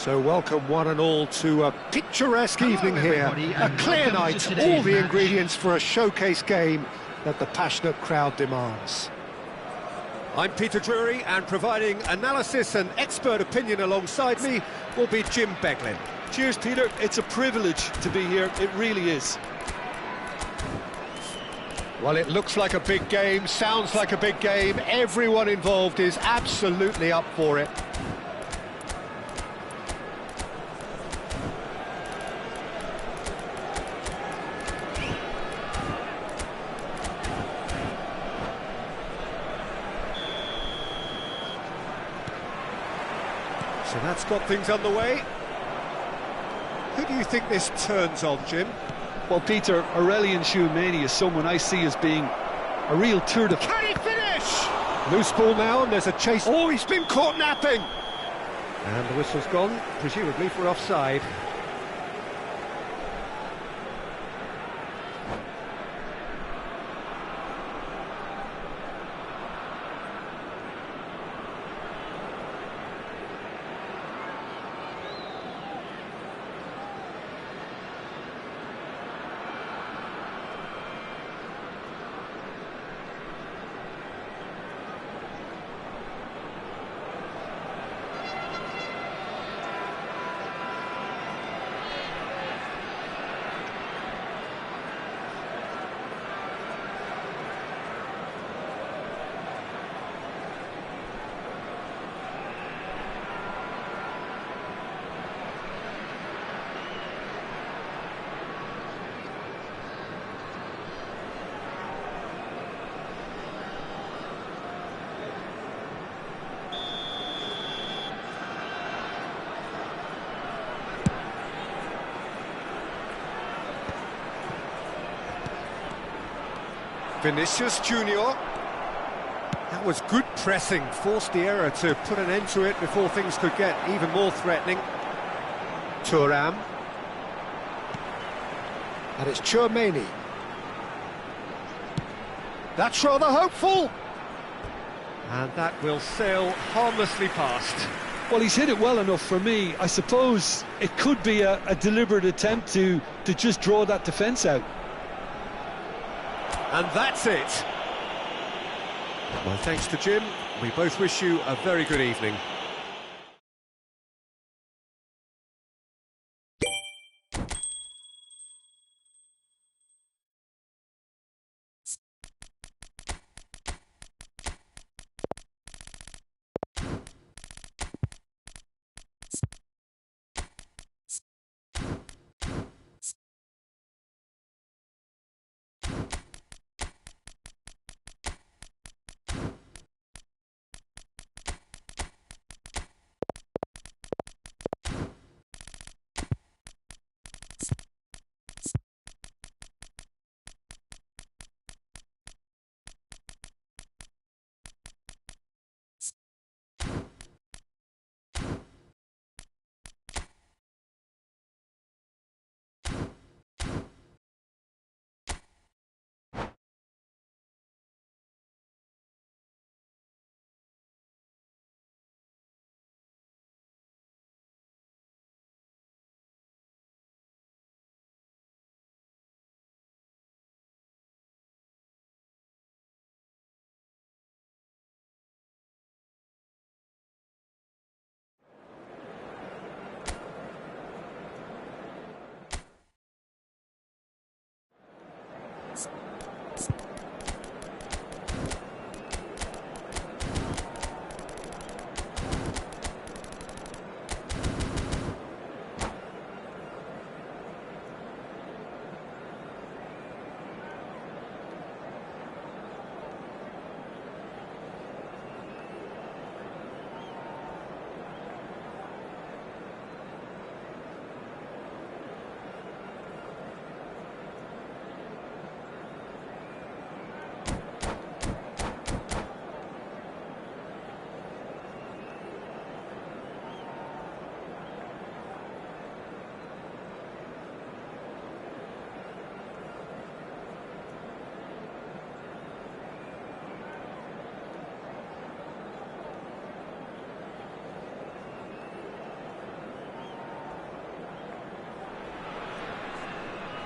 So welcome one and all to a picturesque evening here, a clear night, all the ingredients for a showcase game that the passionate crowd demands. I'm Peter Drury, and providing analysis and expert opinion alongside me will be Jim Beglin. Cheers, Peter. It's a privilege to be here, it really is. Well, it looks like a big game, sounds like a big game, everyone involved is absolutely up for it. So that's got things underway. Who do you think this turns on, Jim? Well, Peter, Aurélien Tchouameni is someone I see as being a real tour de... Can he finish? Loose ball now, and there's a chase. Oh, he's been caught napping! And the whistle's gone, presumably for offside. Vinicius Junior. That was good pressing, forced the error to put an end to it before things could get even more threatening. Thuram. And it's Tchouameni. That's rather hopeful. And that will sail harmlessly past. Well, he's hit it well enough for me. I suppose it could be a deliberate attempt to just draw that defence out. And that's it. Well, thanks to Jim. We both wish you a very good evening.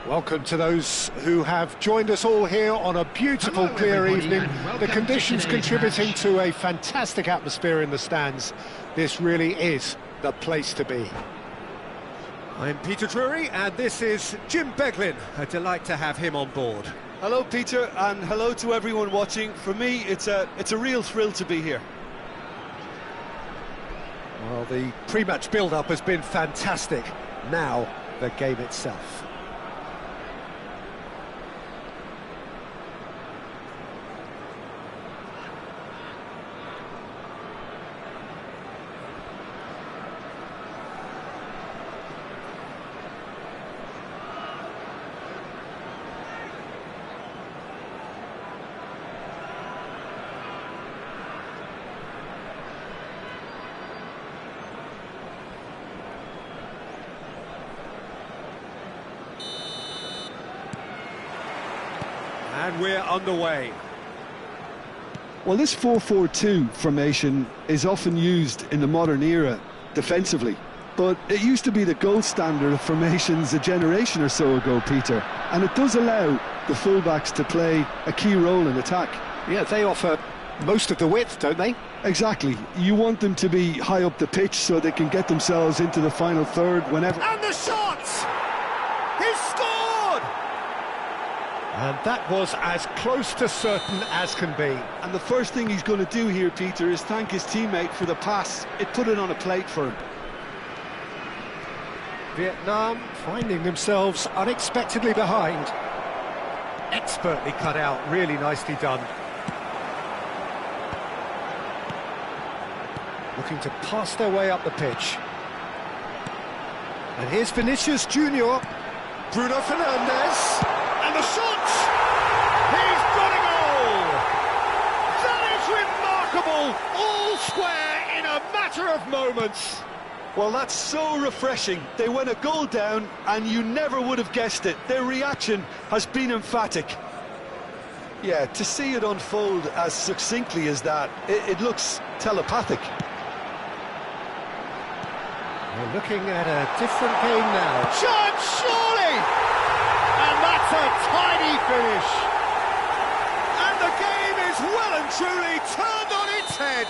Welcome to those who have joined us all here on a beautiful, clear evening. The conditions contributing to a fantastic atmosphere in the stands. This really is the place to be. I'm Peter Drury, and this is Jim Beglin. A delight to have him on board. Hello, Peter, and hello to everyone watching. For me, it's a real thrill to be here. Well, the pre-match build-up has been fantastic. Now, the game itself. And we're underway. Well, this 4-4-2 formation is often used in the modern era defensively, but it used to be the gold standard of formations a generation or so ago, Peter, and it does allow the fullbacks to play a key role in attack. Yeah, they offer most of the width, don't they? Exactly. You want them to be high up the pitch so they can get themselves into the final third whenever... And the shot! He's scored! And that was as close to certain as can be. And the first thing he's going to do here, Peter, is thank his teammate for the pass. It put it on a plate for him. Vietnam finding themselves unexpectedly behind. Expertly cut out, really nicely done. Looking to pass their way up the pitch. And here's Vinicius Junior. Bruno Fernandes. And the shot! He's got a goal! That is remarkable! All square in a matter of moments. Well, that's so refreshing. They went a goal down and you never would have guessed it. Their reaction has been emphatic. Yeah, to see it unfold as succinctly as that, it looks telepathic. We're looking at a different game now. Shot, surely! And that's a tidy finish. And the game is well and truly turned on its head.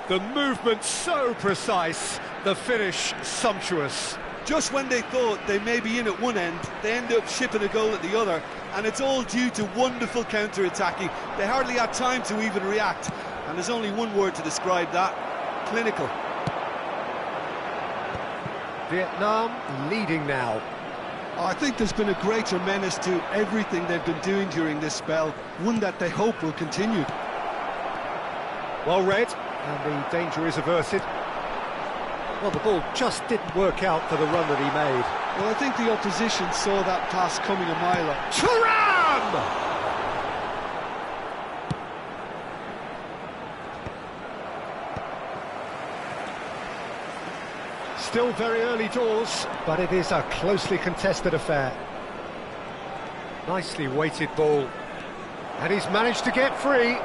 The movement so precise, the finish sumptuous. Just when they thought they may be in at one end, they end up shipping a goal at the other, and it's all due to wonderful counter-attacking. They hardly had time to even react, and there's only one word to describe that: clinical. Vietnam leading now. I think there's been a greater menace to everything they've been doing during this spell, one that they hope will continue. Well read, and the danger is averted. Well, the ball just didn't work out for the run that he made. Well, I think the opposition saw that pass coming a mile off. Thuram! Still very early doors, but it is a closely contested affair. Nicely weighted ball. And he's managed to get free.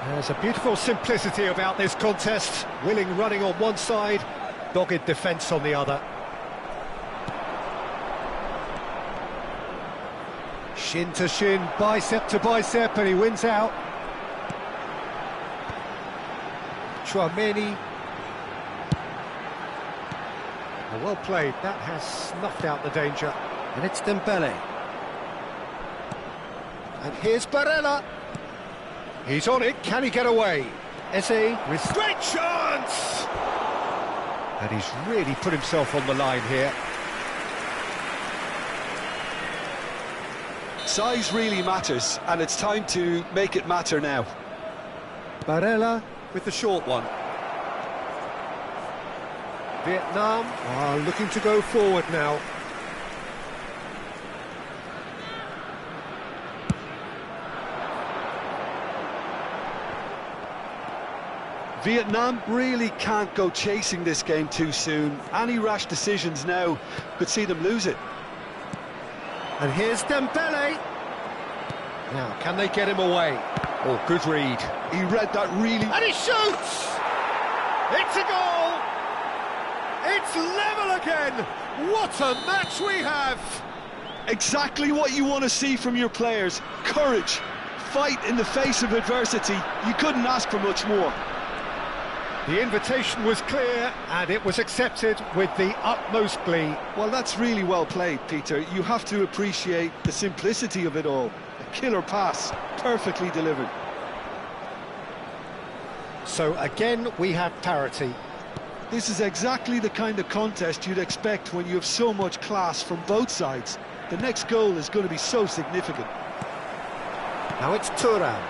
There's a beautiful simplicity about this contest. Willing running on one side, dogged defence on the other. Shin to shin, bicep to bicep, and he wins out. Chouameni. Well played, that has snuffed out the danger. And it's Dembele. And here's Barella. He's on it, can he get away? Eze with great chance! And he's really put himself on the line here. Size really matters, and it's time to make it matter now. Barella with the short one. Vietnam are looking to go forward now. Vietnam really can't go chasing this game too soon. Any rash decisions now could see them lose it. And here's Dembele. Now, can they get him away? Oh, good read. He read that really... And he shoots! It's a goal! It's level again! What a match we have! Exactly what you want to see from your players. Courage, fight in the face of adversity. You couldn't ask for much more. The invitation was clear, and it was accepted with the utmost glee. Well, that's really well played, Peter. You have to appreciate the simplicity of it all. A killer pass, perfectly delivered. So again, we have parity. This is exactly the kind of contest you'd expect when you have so much class from both sides. The next goal is going to be so significant. Now it's Thuram.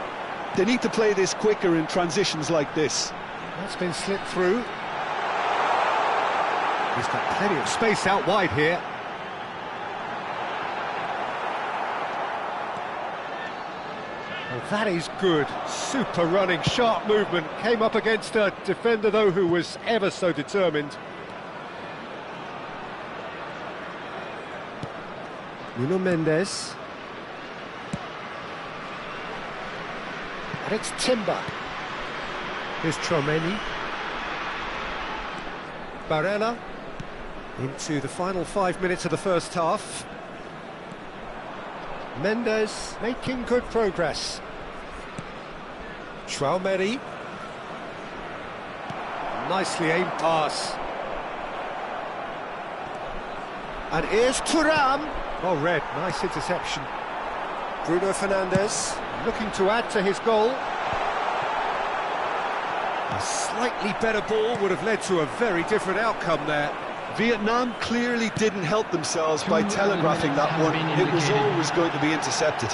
They need to play this quicker in transitions like this. That's been slipped through. He's got plenty of space out wide here. Well, that is good. Super running, sharp movement. Came up against a defender, though, who was ever so determined. Nuno Mendes. And it's Timber. Here's Tchouaméni. Barella. Into the final 5 minutes of the first half. Mendes making good progress. Tchouaméni. Nicely aimed pass. And here's Thuram. Oh, red, nice interception. Bruno Fernandes looking to add to his goal. A slightly better ball would have led to a very different outcome there. Vietnam clearly didn't help themselves by telegraphing that one. It was always going to be intercepted.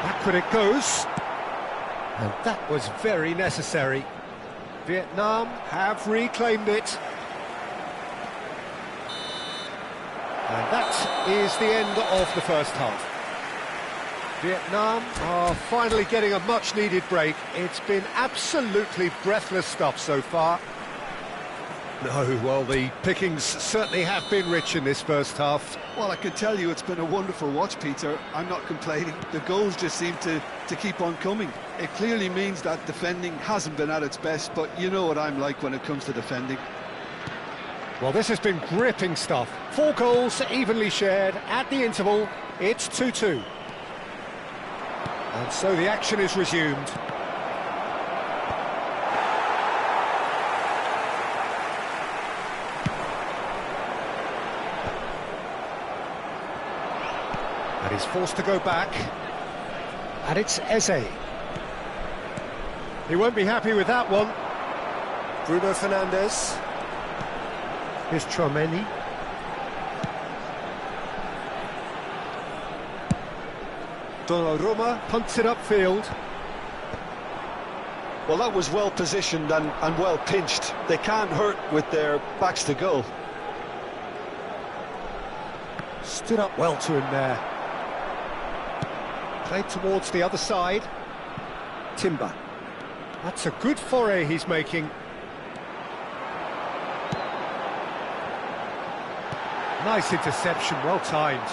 Backward it goes. And that was very necessary. Vietnam have reclaimed it. And that is the end of the first half. Vietnam are finally getting a much-needed break. It's been absolutely breathless stuff so far. No, well, the pickings certainly have been rich in this first half. Well, I can tell you it's been a wonderful watch, Peter. I'm not complaining. The goals just seem to keep on coming. It clearly means that defending hasn't been at its best, but you know what I'm like when it comes to defending. Well, this has been gripping stuff. 4 goals evenly shared at the interval. It's 2-2. And so the action is resumed. And he's forced to go back. And it's Eze. He won't be happy with that one. Bruno Fernandes. Here's Tchouaméni. Donnarumma punts it upfield. Well, that was well positioned and well pinched. They can't hurt with their backs to goal. Stood up well to him there. Played towards the other side. Timber. That's a good foray he's making. Nice interception, well timed.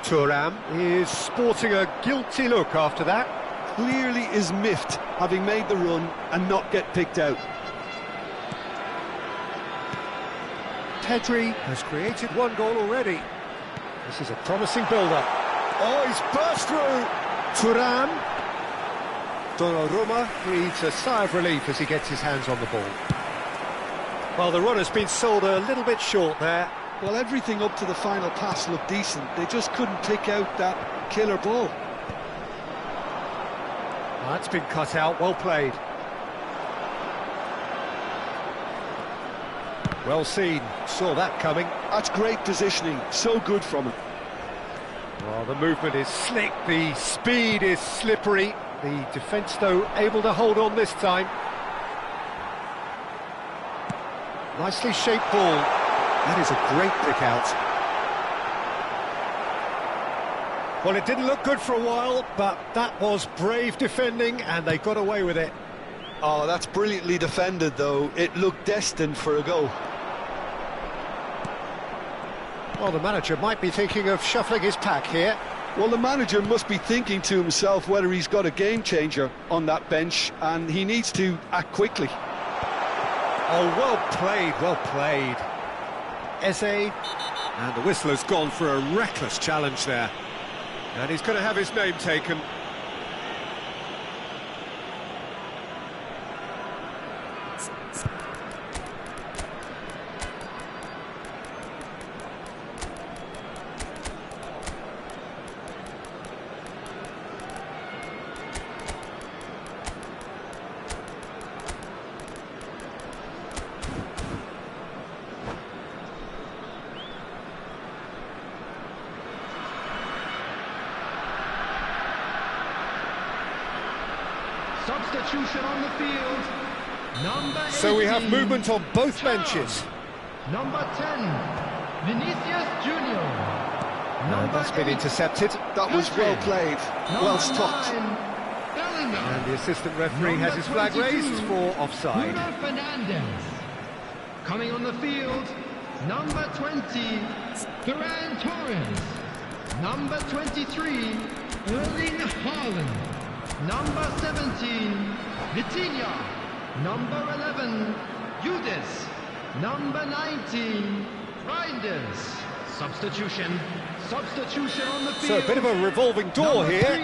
Thuram is sporting a guilty look after that. Clearly is miffed, having made the run and not get picked out. Pedri has created 1 goal already. This is a promising build-up. Oh, he's burst through! Thuram. Donnarumma breathes a sigh of relief as he gets his hands on the ball. Well, the run has been sold a little bit short there. Well, everything up to the final pass looked decent. They just couldn't pick out that killer ball. Well, that's been cut out, well played. Well seen, saw that coming. That's great positioning, so good from him. Well, the movement is slick, the speed is slippery. The defence, though, able to hold on this time. Nicely shaped ball. That is a great pick out. Well, it didn't look good for a while, but that was brave defending, and they got away with it. Oh, that's brilliantly defended, though. It looked destined for a goal. Well, the manager might be thinking of shuffling his pack here. Well, the manager must be thinking to himself whether he's got a game changer on that bench, and he needs to act quickly. Oh, well played, well played. Eze, and the whistle has gone for a reckless challenge there. And he's going to have his name taken. Substitution on the field. Number 18, so we have movement on both Charles. benches. Number 10, Vinicius Junior. And that's been intercepted. That was well played, well stopped. And the assistant referee has his flag raised for offside. Bruno Fernandes. Coming on the field, number 20, Ferran Torres. Number 23, Erling Haaland. Number 17, Vitinha. Number 11, Judas. Number 19, Reinders. Substitution on the field. So a bit of a revolving door Number here.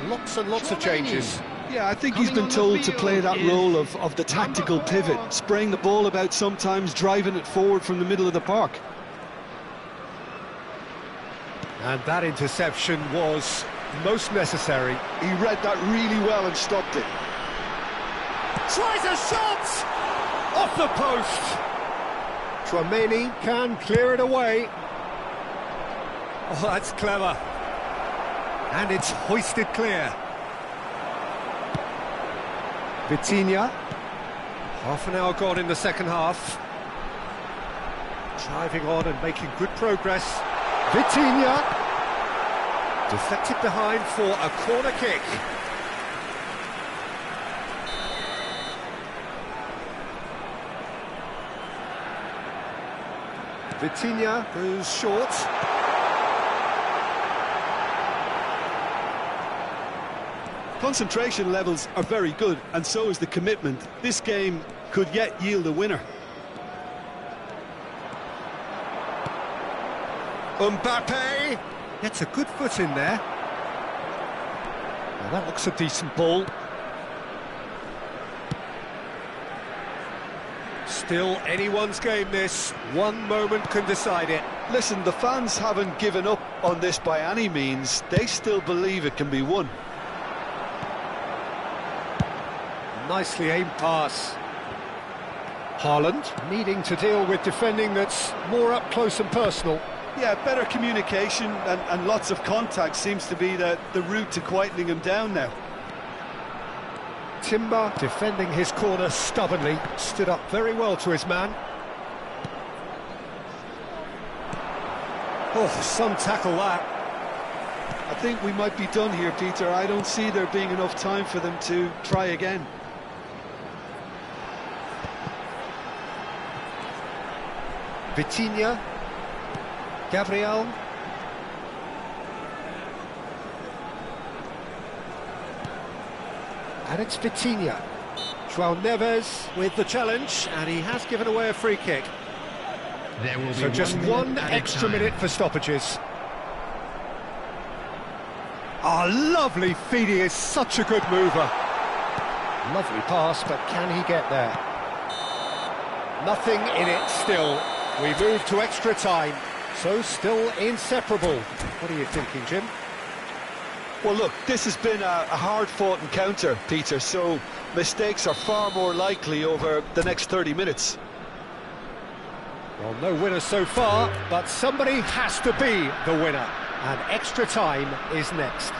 3, Lots and lots of Tchouaméni. changes. Yeah, I think he's been told to play that role of the tactical pivot, spraying the ball about sometimes, driving it forward from the middle of the park. And that interception was most necessary. He read that really well and stopped it. Tries a shot! Off the post! Tchouaméni can clear it away. Oh, that's clever. And it's hoisted clear. Vitinha. Half an hour gone in the second half. Driving on and making good progress. Vitinha. Deflected behind for a corner kick. Vitinha goes short. Concentration levels are very good, and so is the commitment. This game could yet yield a winner. Mbappe gets a good foot in there. Well, that looks a decent ball. Still anyone's game this. One moment can decide it. Listen, the fans haven't given up on this by any means. They still believe it can be won. Nicely aimed pass. Haaland needing to deal with defending that's more up close and personal. Yeah, better communication and lots of contact seems to be the route to quietening him down now. Timber defending his corner stubbornly, stood up very well to his man. Oh, some tackle that. I think we might be done here, Peter. I don't see there being enough time for them to try again. Vitinha. Gabriel. And it's Vitinha. João Neves with the challenge, and he has given away a free kick. There will be So just one extra minute for stoppages. Ah, lovely feed, he is such a good mover. Lovely pass, but can he get there? Nothing in it still. We move to extra time, so still inseparable. What are you thinking, Jim? Well, look, this has been a hard-fought encounter, Peter, so mistakes are far more likely over the next 30 minutes. Well, no winner so far, but somebody has to be the winner, and extra time is next.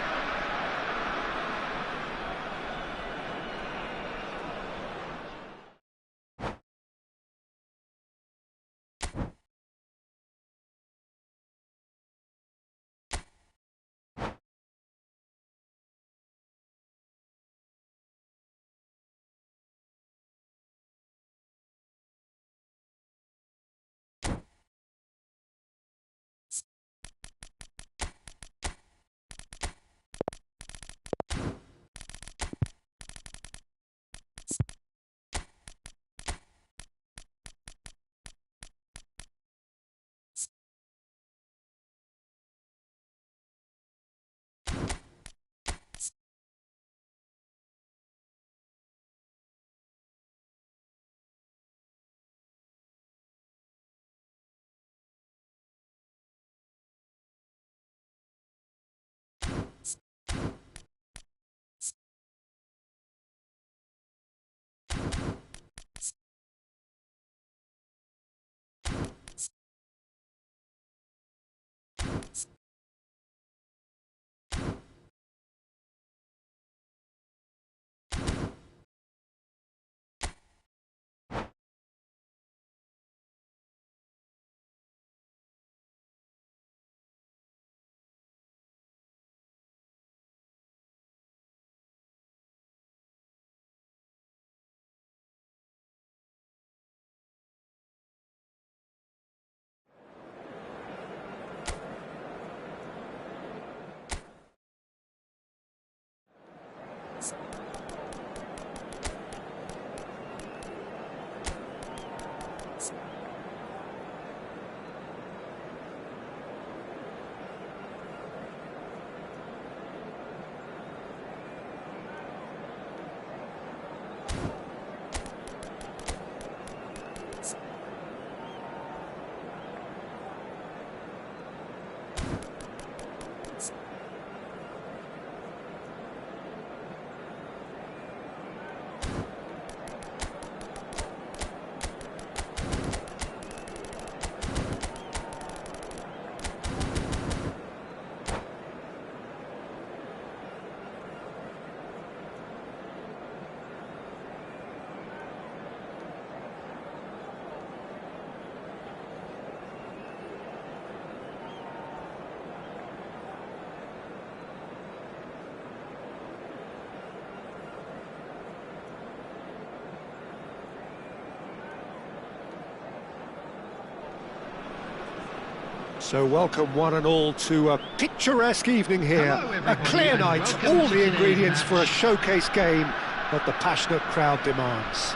So welcome one and all to a picturesque evening here. A clear night, all the ingredients for a showcase game that the passionate crowd demands.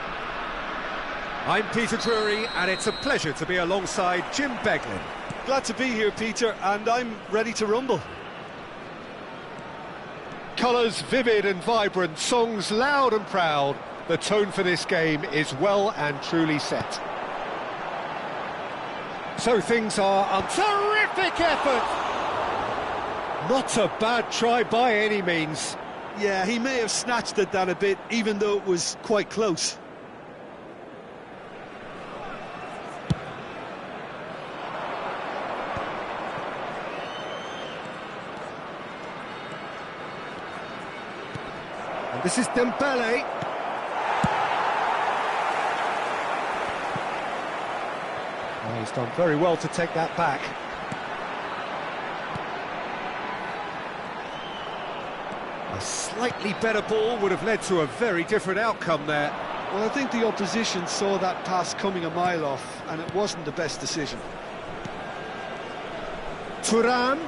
I'm Peter Drury, and it's a pleasure to be alongside Jim Beglin. Glad to be here, Peter, and I'm ready to rumble. Colours vivid and vibrant, songs loud and proud. The tone for this game is well and truly set. So things are a terrific effort! Not a bad try by any means. Yeah, he may have snatched at that a bit, even though it was quite close. And this is Dembele. Oh, he's done very well to take that back. A slightly better ball would have led to a very different outcome there. Well, I think the opposition saw that pass coming a mile off, and it wasn't the best decision. Thuram.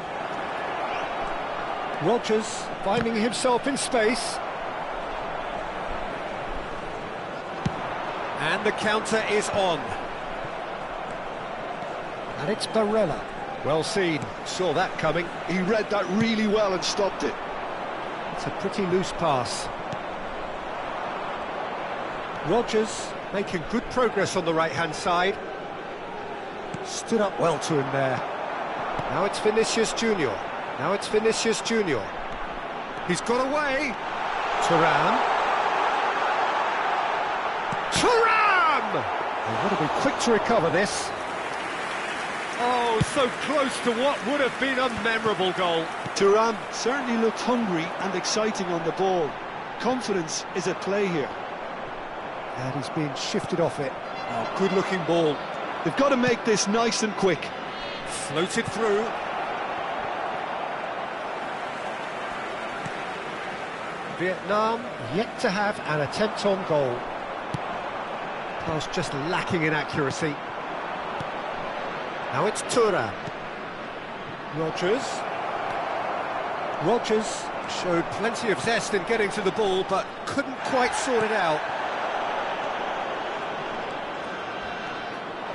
Rodgers finding himself in space. And the counter is on. And it's Barella. Well seen, saw that coming. He read that really well and stopped it. It's a pretty loose pass. Rodgers making good progress on the right-hand side. Stood up well to him there. Now it's Vinicius Junior. Now it's Vinicius Junior. He's got away. Thuram. Thuram! They've got to be quick to recover this. Oh, so close to what would have been a memorable goal. Thuram certainly looked hungry and exciting on the ball. Confidence is at play here. And he's being shifted off it. Oh, good-looking ball. They've got to make this nice and quick. Floated through. Vietnam yet to have an attempt on goal. Pass just lacking in accuracy. Now it's Thuram. Rodgers showed plenty of zest in getting to the ball, but couldn't quite sort it out.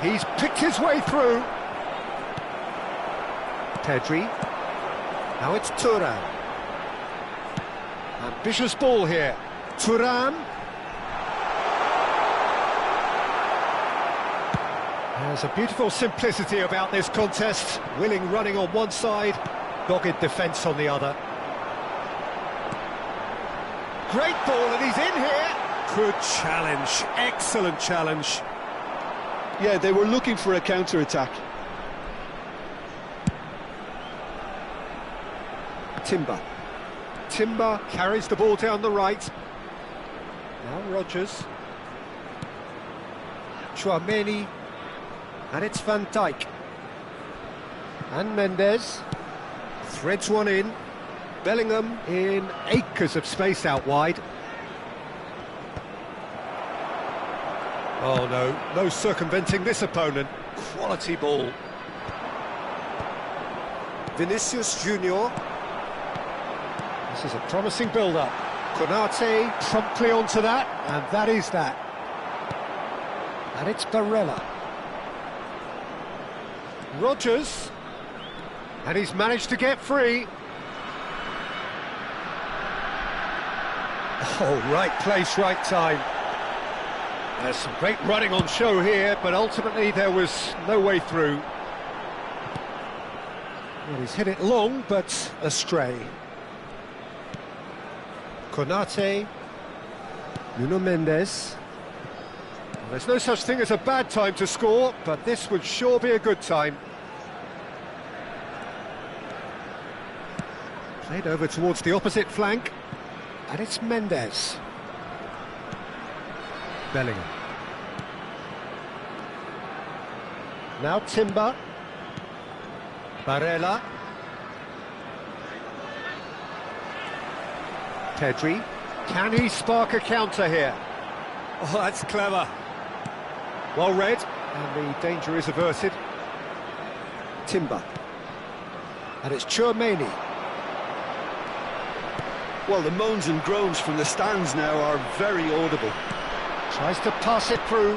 He's picked his way through. Pedri. Now it's Thuram. Ambitious ball here. Thuram. There's a beautiful simplicity about this contest. Willing running on one side, dogged defence on the other. Great ball, and he's in here. Good challenge, excellent challenge. Yeah, they were looking for a counter-attack. Timber carries the ball down the right. Now Rodgers. Tchouaméni. And it's Van Dijk. And Mendes. Threads one in. Bellingham in acres of space out wide. Oh no, no circumventing this opponent. Quality ball. Vinicius Junior. This is a promising build-up. Konate promptly onto that, and that is that. And it's Barella. Rodgers. And he's managed to get free. Oh, right place, right time. There's some great running on show here, but ultimately there was no way through. Well, he's hit it long, but astray. Konate. Nuno Mendes. Well, there's no such thing as a bad time to score, but this would sure be a good time. Played over towards the opposite flank. And it's Mendes. Bellingham. Now Timber. Barella. Pedri. Can he spark a counter here? Oh, that's clever. Well read, and the danger is averted. Timber. And it's Tchouaméni. Well, the moans and groans from the stands now are very audible. Tries to pass it through.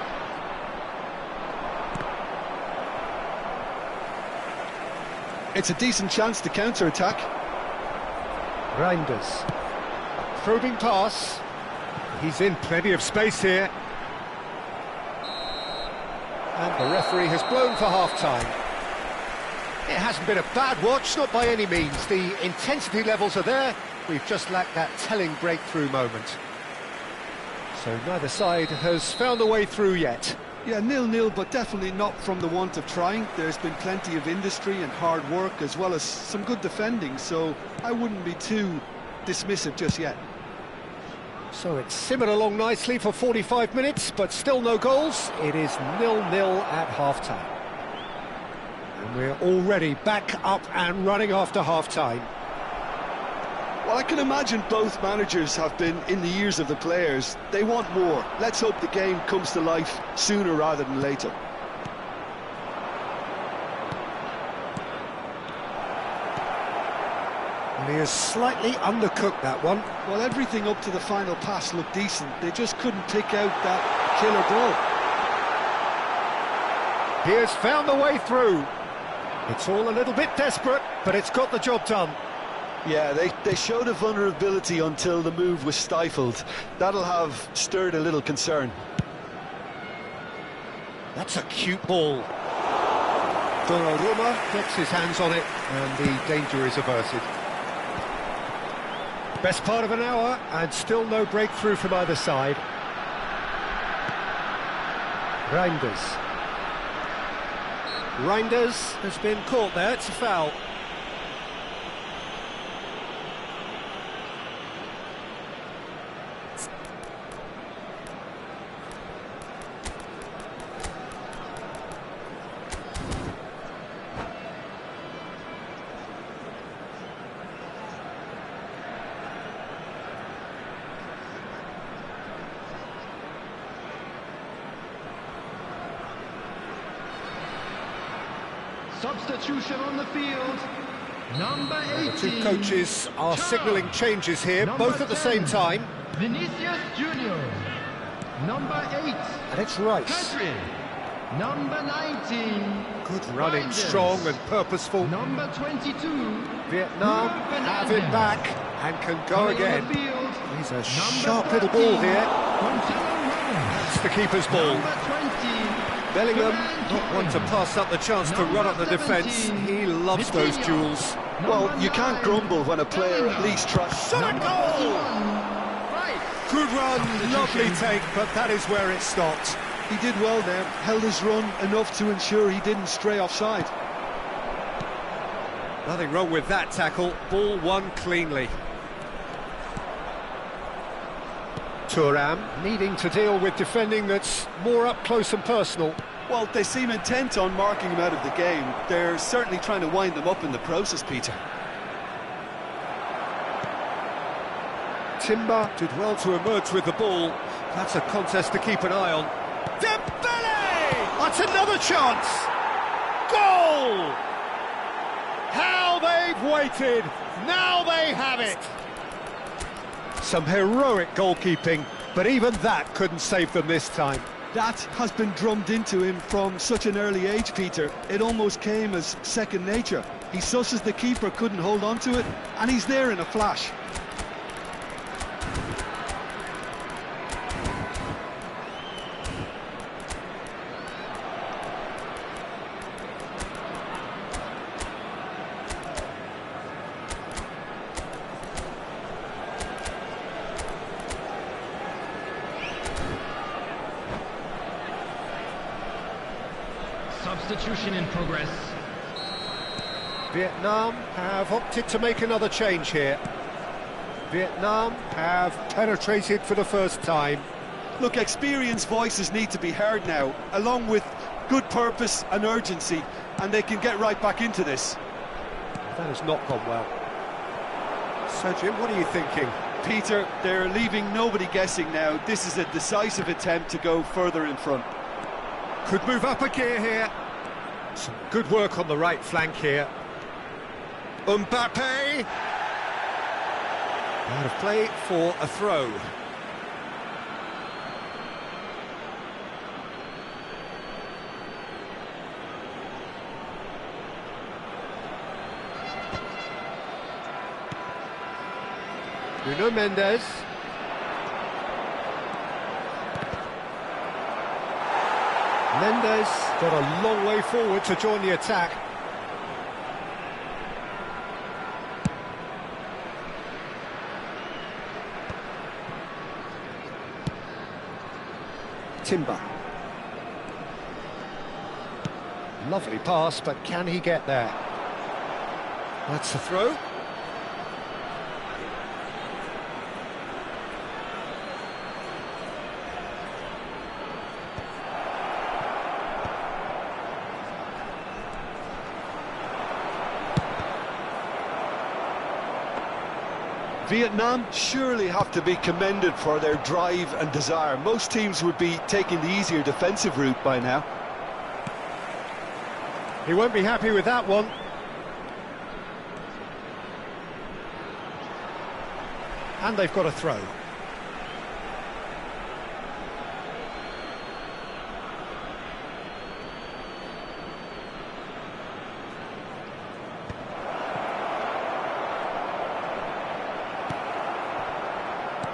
It's a decent chance to counter-attack. Reinders. Probing pass. He's in plenty of space here. And the referee has blown for half-time. It hasn't been a bad watch, not by any means. The intensity levels are there. We've just lacked that telling breakthrough moment. So neither side has found a way through yet. Yeah, 0-0, but definitely not from the want of trying. There's been plenty of industry and hard work, as well as some good defending, so I wouldn't be too dismissive just yet. So it's simmered along nicely for 45 minutes, but still no goals. It is 0-0 at half-time. And we're already back up and running after half-time. Well, I can imagine both managers have been in the ears of the players. They want more. Let's hope the game comes to life sooner rather than later. And he has slightly undercooked that one. Well, everything up to the final pass looked decent. They just couldn't pick out that killer ball. He has found the way through. It's all a little bit desperate, but it's got the job done. Yeah, they showed a vulnerability until the move was stifled. That'll have stirred a little concern. That's a cute ball. Donnarumma gets his hands on it, and the danger is averted. Best part of an hour, and still no breakthrough from either side. Reinders. Reinders has been caught there, it's a foul. Substitution on the field. Number 18. The two coaches are signalling changes here, both at the same time. Vinicius Junior. Number 8. And it's Rice. Pedri. Number 19. Good running, Reinders. strong and purposeful. Number 22. Vietnam have it back and can go Coming again. on the field. He's a Number sharp little ball 13. here. Gonzalo Ramos. It's the keeper's ball. Number 20. Bellingham, Varane not one to Jordan. pass up the chance to run up the defence. 17, He loves those Vitinha. duels. Well, Number you can't 9, grumble when a player at Bellingham. least tries. Shot a Number goal! 41, Rice. Good run, lovely Substitution. take, but that is where it stopped. He did well there, held his run enough to ensure he didn't stray offside. Nothing wrong with that tackle. Ball won cleanly. Thuram needing to deal with defending that's more up close and personal. Well, they seem intent on marking him out of the game. They're certainly trying to wind them up in the process, Peter. Timber did well to emerge with the ball. That's a contest to keep an eye on. Dembele! That's another chance! Goal! How they've waited! Now they have it! Some heroic goalkeeping, but even that couldn't save them this time. That has been drummed into him from such an early age, Peter. It almost came as second nature. He susses the keeper couldn't hold on to it, and he's there in a flash. Substitution in progress. Vietnam have opted to make another change here. Vietnam have penetrated for the first time. Look, experienced voices need to be heard now, along with good purpose and urgency, and they can get right back into this. That has not gone well. So, Jim, what are you thinking? Peter, they're leaving nobody guessing now. This is a decisive attempt to go further in front. Could move up a gear here. Some good work on the right flank here. Mbappe! Out of play for a throw. Nuno Mendes. Mendes got a long way forward to join the attack. Timber. Lovely pass, but can he get there? That's the throw. Vietnam surely have to be commended for their drive and desire. Most teams would be taking the easier defensive route by now. He won't be happy with that one. And they've got a throw.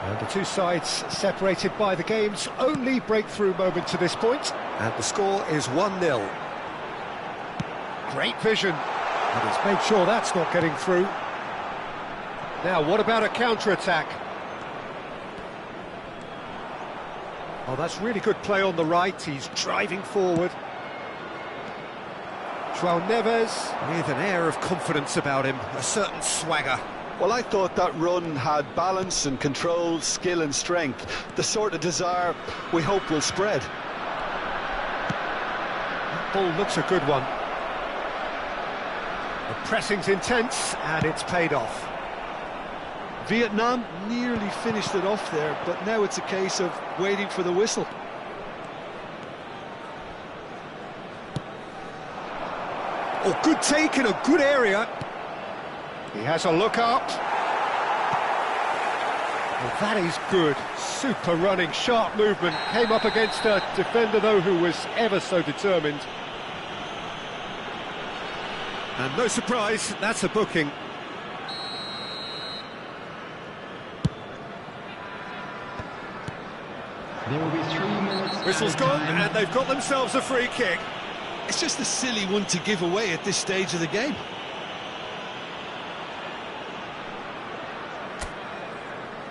And the two sides separated by the game's only breakthrough moment to this point. And the score is 1-0. Great vision. And he's made sure that's not getting through. Now, what about a counter-attack? Oh, that's really good play on the right. He's driving forward. João Neves with an air of confidence about him, a certain swagger. Well, I thought that run had balance and control, skill and strength. The sort of desire we hope will spread. That ball looks a good one. The pressing's intense and it's paid off. Vietnam nearly finished it off there, but now it's a case of waiting for the whistle. Oh, good take in a good area. He has a look up. Well, that is good. Super running, sharp movement. Came up against a defender, though, who was ever so determined. And no surprise, that's a booking. There will be 3 minutes. Whistle's gone, and they've got themselves a free kick. It's just a silly one to give away at this stage of the game.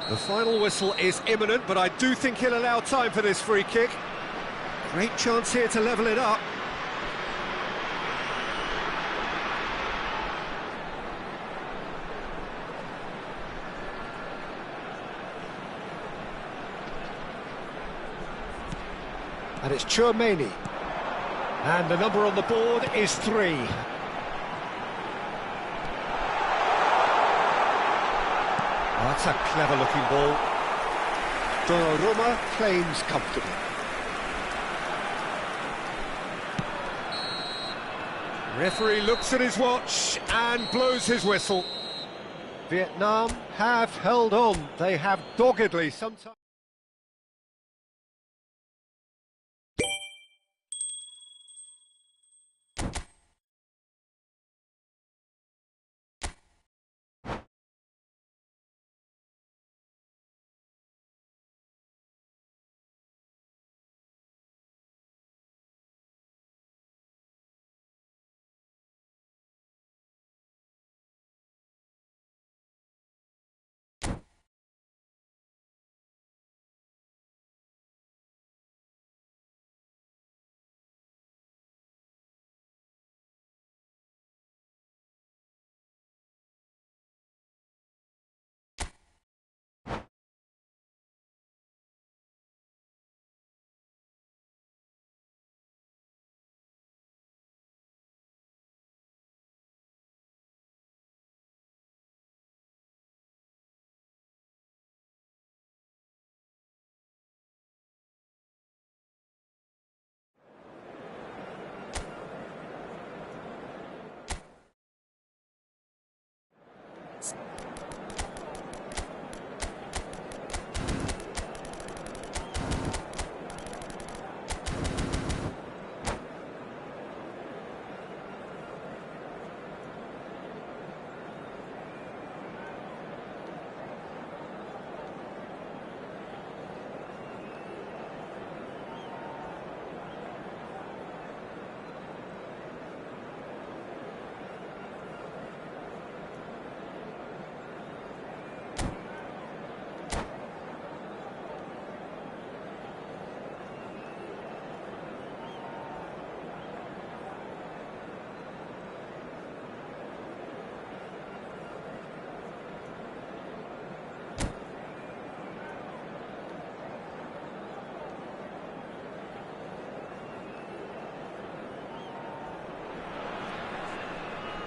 The final whistle is imminent, but I do think he'll allow time for this free kick. Great chance here to level it up. And it's Tchouaméni. And the number on the board is 3. Oh, that's a clever-looking ball. Donnarumma claims comfortably. Referee looks at his watch and blows his whistle. Vietnam have held on. They have doggedly sometimes.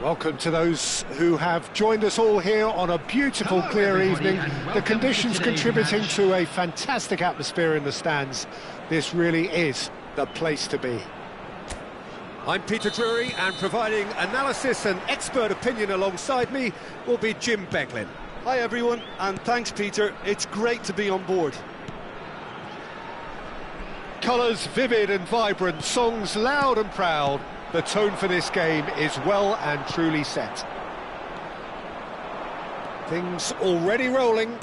Welcome to those who have joined us all here on a beautiful, clear evening. The conditions contributing to a fantastic atmosphere in the stands. This really is the place to be. I'm Peter Drury, and providing analysis and expert opinion alongside me will be Jim Beglin. Hi everyone, and thanks Peter, it's great to be on board. Colours vivid and vibrant, songs loud and proud. The tone for this game is well and truly set. Things already rolling.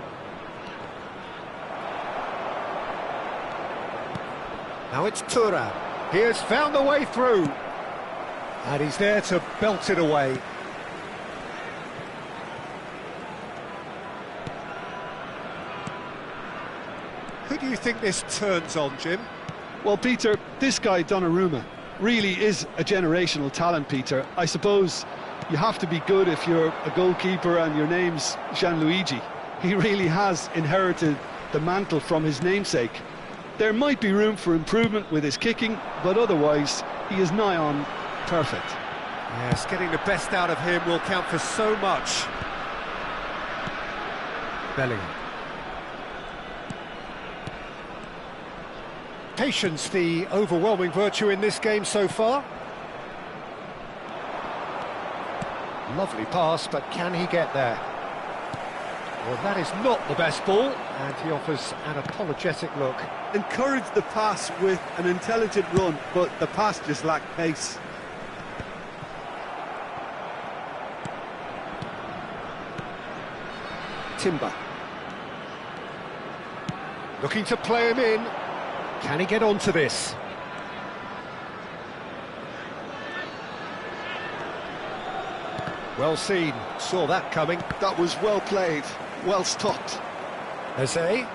Now it's Thuram. He has found a way through. And he's there to belt it away. Who do you think this turns on, Jim? Well, Peter, this guy, Donnarumma, really is a generational talent, Peter. I suppose you have to be good if you're a goalkeeper and your name's Gianluigi. He really has inherited the mantle from his namesake. There might be room for improvement with his kicking, but otherwise, he is nigh on perfect. Yes, getting the best out of him will count for so much. Bellingham. Patience, the overwhelming virtue in this game so far. Lovely pass, but can he get there? Well, that is not the best ball, and he offers an apologetic look. Encouraged the pass with an intelligent run, but the pass just lacked pace. Timber. Looking to play him in. Can he get onto this? Well seen, saw that coming. That was well played, well stopped. Eze.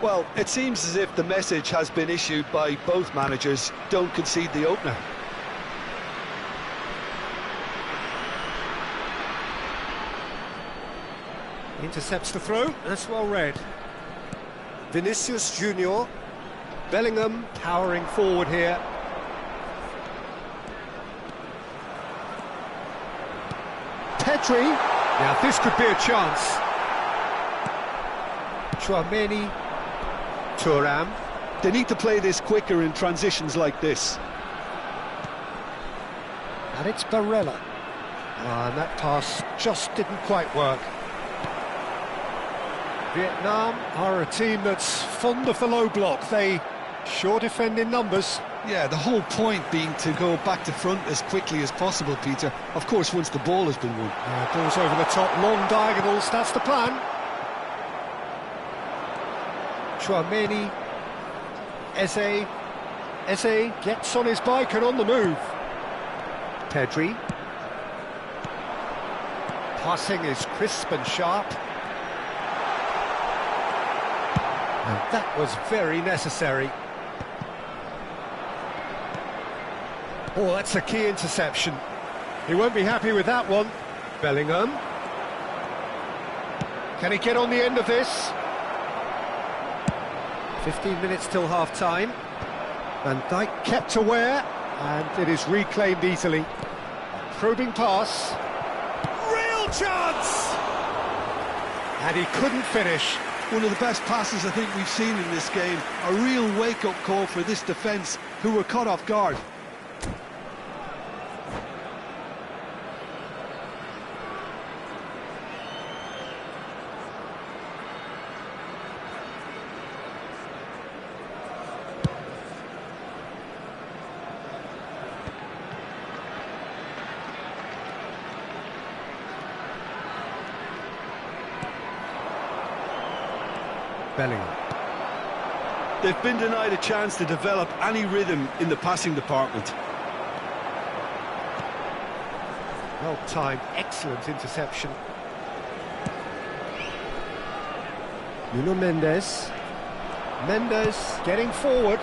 Well, it seems as if the message has been issued by both managers: don't concede the opener. Intercepts the throw, that's well read. Vinicius Junior. Bellingham powering forward here. Pedri. Now this could be a chance. Tchouaméni. Thuram. They need to play this quicker in transitions like this. And it's Barella. And that pass just didn't quite work. Vietnam are a team that's fond of the low block. They sure defend in numbers. Yeah, the whole point being to go back to front as quickly as possible, Peter. Of course, once the ball has been won. Balls over the top, long diagonals, that's the plan. Tchouaméni. Eze. Eze gets on his bike and on the move. Pedri. Passing is crisp and sharp. And that was very necessary. Oh, that's a key interception. He won't be happy with that one. Bellingham. Can he get on the end of this? 15 minutes till half-time. Van Dijk kept aware, and it is reclaimed easily. A probing pass. Real chance! And he couldn't finish. One of the best passes I think we've seen in this game. A real wake-up call for this defence, who were caught off guard. Bellingham. They've been denied a chance to develop any rhythm in the passing department. Well-timed, excellent interception. Nuno Mendes. Mendes getting forward.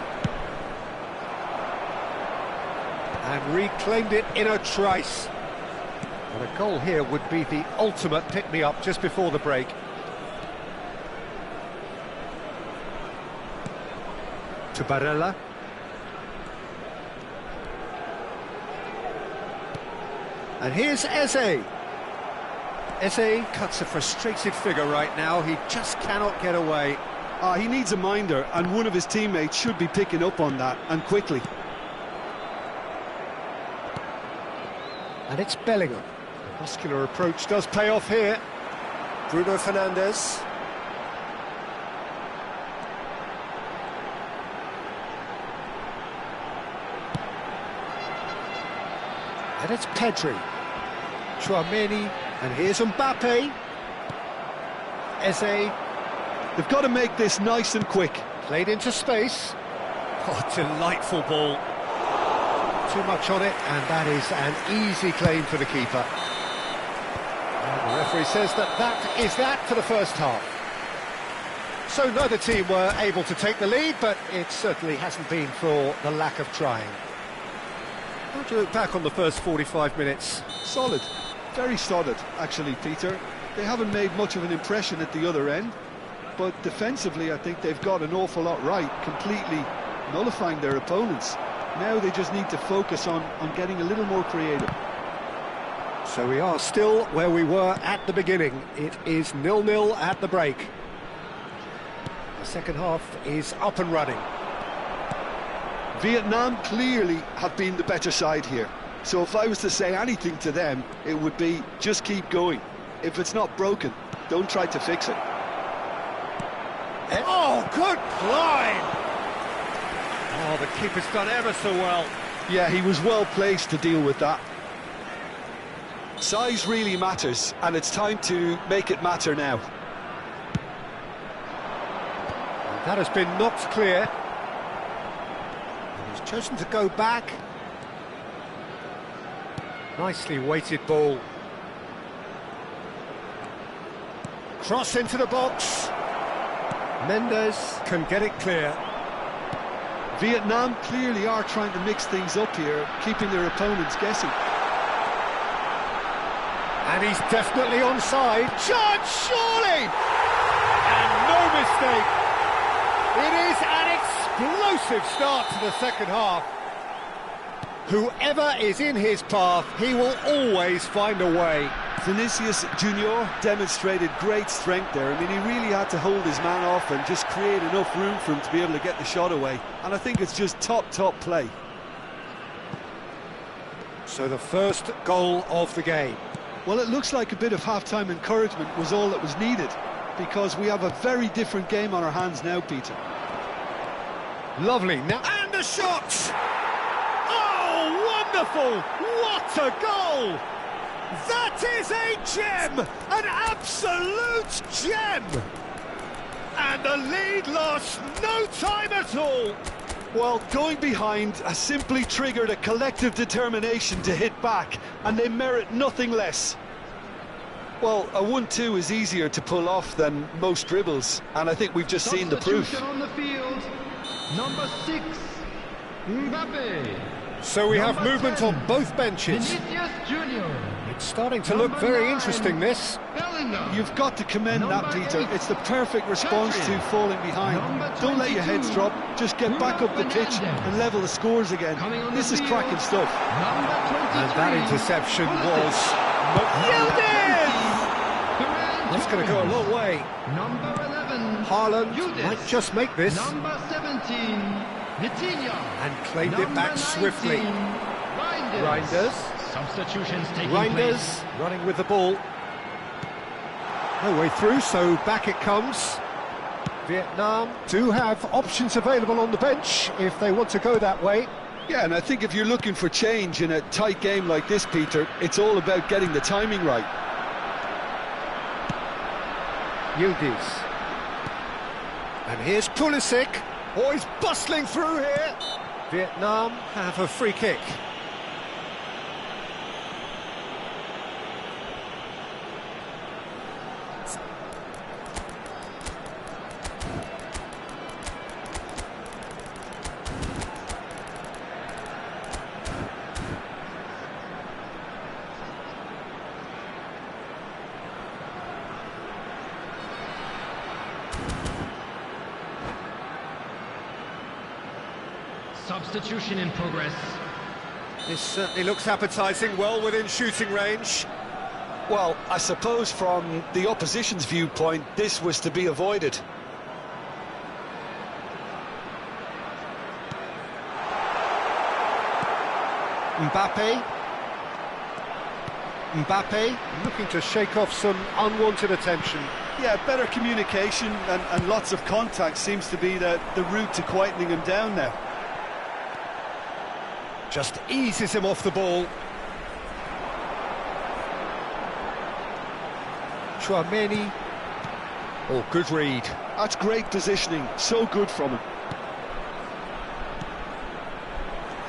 And reclaimed it in a trice. And a goal here would be the ultimate pick-me-up just before the break. To Barella. And here's Eze. Eze cuts a frustrated figure right now. He just cannot get away. He needs a minder, and one of his teammates should be picking up on that, and quickly. And it's Bellingham. The muscular approach does pay off here. Bruno Fernandes. And it's Pedri. Tchouameni. And here's Mbappe. Eze. They've got to make this nice and quick. Played into space. Oh, delightful ball. Too much on it, and that is an easy claim for the keeper. And the referee says that is that for the first half. So neither team were able to take the lead, but it certainly hasn't been for the lack of trying. How do you look back on the first 45 minutes? Solid. Very solid, actually, Peter. They haven't made much of an impression at the other end, but defensively I think they've got an awful lot right, completely nullifying their opponents. Now they just need to focus on getting a little more creative. So we are still where we were at the beginning. It is 0-0 at the break. The second half is up and running. Vietnam clearly have been the better side here. So if I was to say anything to them, it would be just keep going. If it's not broken, don't try to fix it. Oh, good line! Oh, the keeper's done ever so well. Yeah, he was well placed to deal with that. Size really matters, and it's time to make it matter now. And that has been knocked clear. And he's chosen to go back. Nicely weighted ball. Cross into the box. Mendes can get it clear. Vietnam clearly are trying to mix things up here, keeping their opponents guessing. And he's definitely onside. Chance, surely! And no mistake. It is an explosive start to the second half. Whoever is in his path, he will always find a way. Vinicius Junior demonstrated great strength there. I mean, he really had to hold his man off and just create enough room for him to be able to get the shot away. And I think it's just top play. So the first goal of the game. Well, it looks like a bit of half-time encouragement was all that was needed, because we have a very different game on our hands now, Peter. Lovely. Now, and the shot! Oh, wonderful! What a goal! That is a gem! An absolute gem! And the lead lost no time at all! Well, going behind has simply triggered a collective determination to hit back, and they merit nothing less. Well, a 1-2 is easier to pull off than most dribbles, and I think we've just seen the proof. On the field, number 6, Mbappe. So we have movement 10, on both benches. Vinicius Junior. It's starting to look very interesting, this. Bellingham. You've got to commend that, Peter. 8, It's the perfect response to falling behind. Don't let your heads drop, just get back up the pitch and level the scores again. This is cracking stuff. And that interception was Yildiz! That's going to go a long way. Number 11, Haaland Yildiz. might just make this Number 17, Vitinha. and claimed it back swiftly. Reinders. Substitutions taking Reinders place. running with the ball. No way through, so back it comes. Vietnam do have options available on the bench if they want to go that way. Yeah, and I think if you're looking for change in a tight game like this, Peter, it's all about getting the timing right. Yildiz. And here's Pulisic. Oh, he's bustling through here. Vietnam have a free kick. Substitution in progress. This certainly looks appetising, well within shooting range. Well, I suppose from the opposition's viewpoint, this was to be avoided. Mbappe looking to shake off some unwanted attention. Yeah, better communication and lots of contact seems to be the route to quietening him down now. Just eases him off the ball. Tchouaméni. Oh, good read. That's great positioning, so good from him.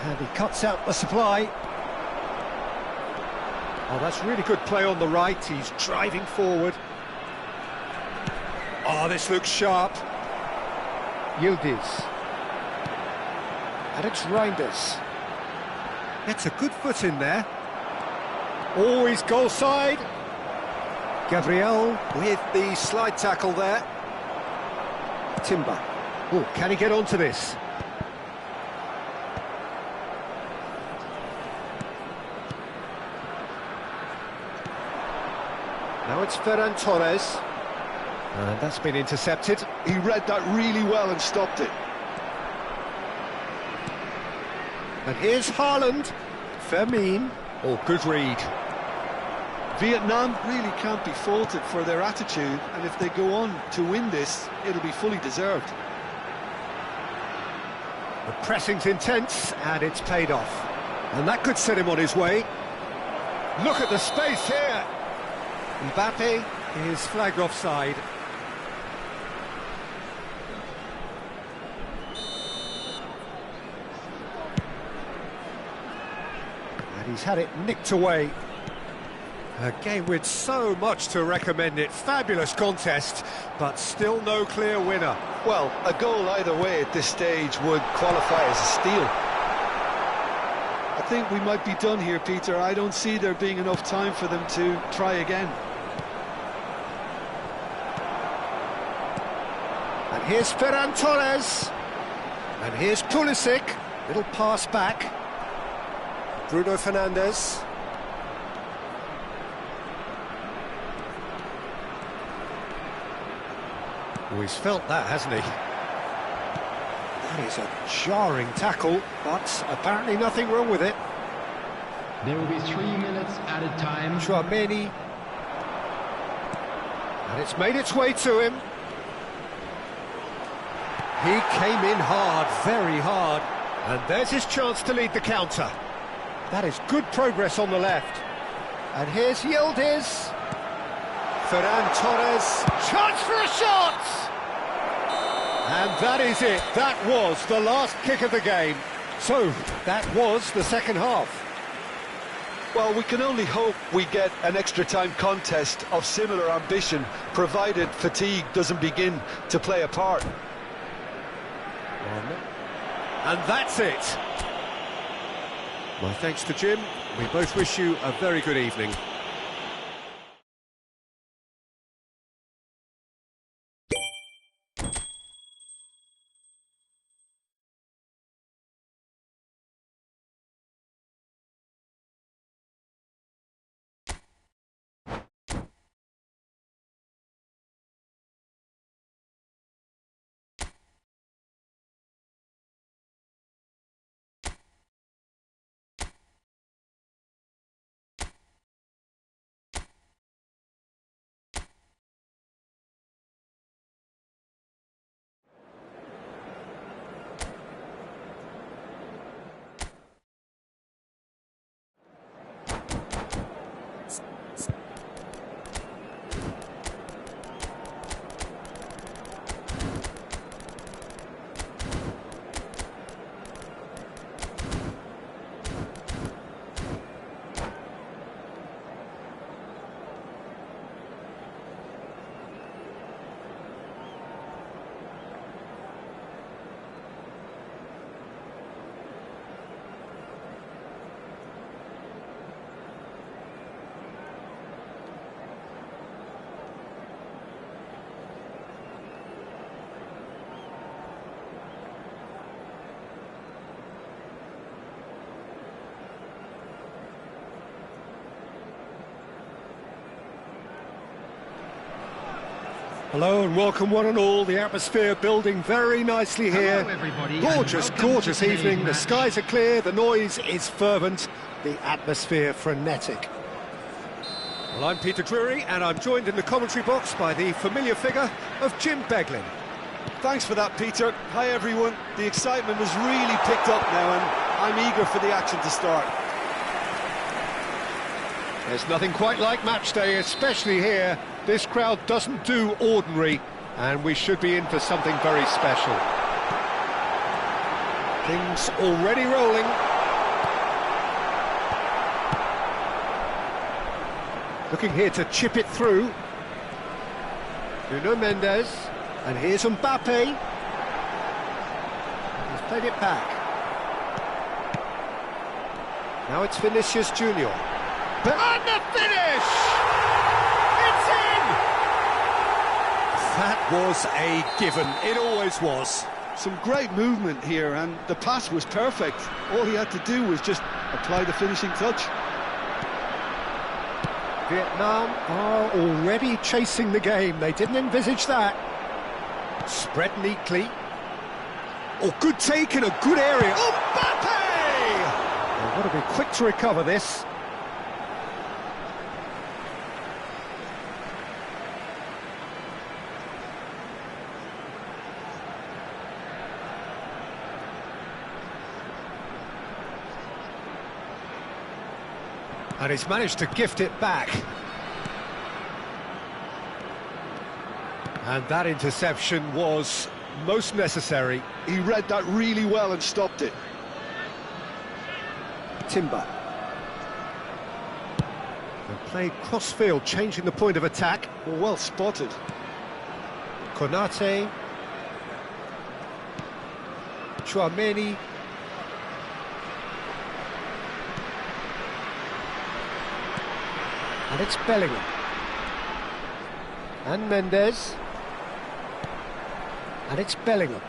And he cuts out the supply. Oh, that's really good play on the right. He's driving forward. Oh, this looks sharp. Yildiz. And it's Reinders. Gets a good foot in there. Always goal side. Gabriel with the slide tackle there. Timber. Oh, can he get onto this? Now it's Ferran Torres. And that's been intercepted. He read that really well and stopped it. And here's Haaland. Fermin. Oh, good read. Vietnam really can't be faulted for their attitude, and if they go on to win this, it'll be fully deserved. The pressing's intense, and it's paid off. And that could set him on his way. Look at the space here. Mbappe is flagged offside. And he's had it nicked away. A game with so much to recommend it. Fabulous contest, but still no clear winner. Well, a goal either way at this stage would qualify as a steal. I think we might be done here, Peter. I don't see there being enough time for them to try again. And here's Ferran Torres. And here's Pulisic. Little pass back. Bruno Fernandes. Oh, he's felt that, hasn't he? That is a jarring tackle, but apparently nothing wrong with it. There will be 3 minutes added time. Tchouaméni. And it's made its way to him. He came in hard, very hard. And there's his chance to lead the counter. That is good progress on the left. And here's Yildiz. Ferran Torres. Chance for a shot! And that is it. That was the last kick of the game. So, that was the second half. Well, we can only hope we get an extra-time contest of similar ambition, provided fatigue doesn't begin to play a part. And that's it. My thanks to Jim. We both wish you a very good evening. Hello and welcome one and all. The atmosphere building very nicely here. Hello, everybody, Gorgeous, and welcome gorgeous to today's evening. The match. skies are clear, the noise is fervent, the atmosphere frenetic. Well, I'm Peter Drury and I'm joined in the commentary box by the familiar figure of Jim Beglin. Thanks for that, Peter. Hi, everyone. The excitement has really picked up now, and I'm eager for the action to start. There's nothing quite like match day, especially here. This crowd doesn't do ordinary, and we should be in for something very special. Things already rolling. Looking here to chip it through. Nuno Mendes, and here's Mbappe. He's played it back. Now it's Vinicius Junior. And the finish! It's in! That was a given, it always was. Some great movement here, and the pass was perfect. All he had to do was just apply the finishing touch. Vietnam are already chasing the game. They didn't envisage that. Spread neatly. Oh, good take in a good area. Oh, Mbappe! They've got to be quick to recover this. And he's managed to gift it back. And that interception was most necessary. He read that really well and stopped it. Timber. And played cross-field, changing the point of attack. Well spotted. Konate. Chouameni. And it's Bellingham. And Mendes. And it's Bellingham.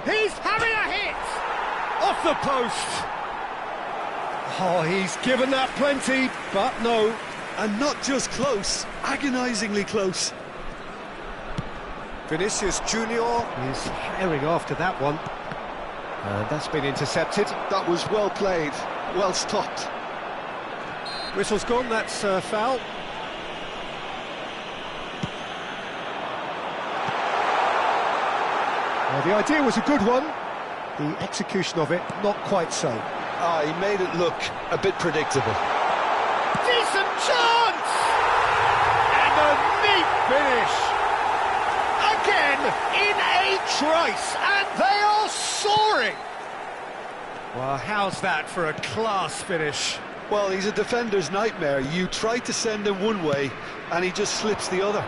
He's having a hit! Off the post! Oh, he's given that plenty, but no. And not just close, agonisingly close. Vinicius Junior is herring after that one. And that's been intercepted. That was well played, well stopped. Whistle's gone, that's foul. Well, the idea was a good one. The execution of it, not quite so. He made it look a bit predictable. Decent chance! And a neat finish! Again, in a trice, and they are soaring! Well, how's that for a class finish? Well, he's a defender's nightmare. You try to send him one way, and he just slips the other.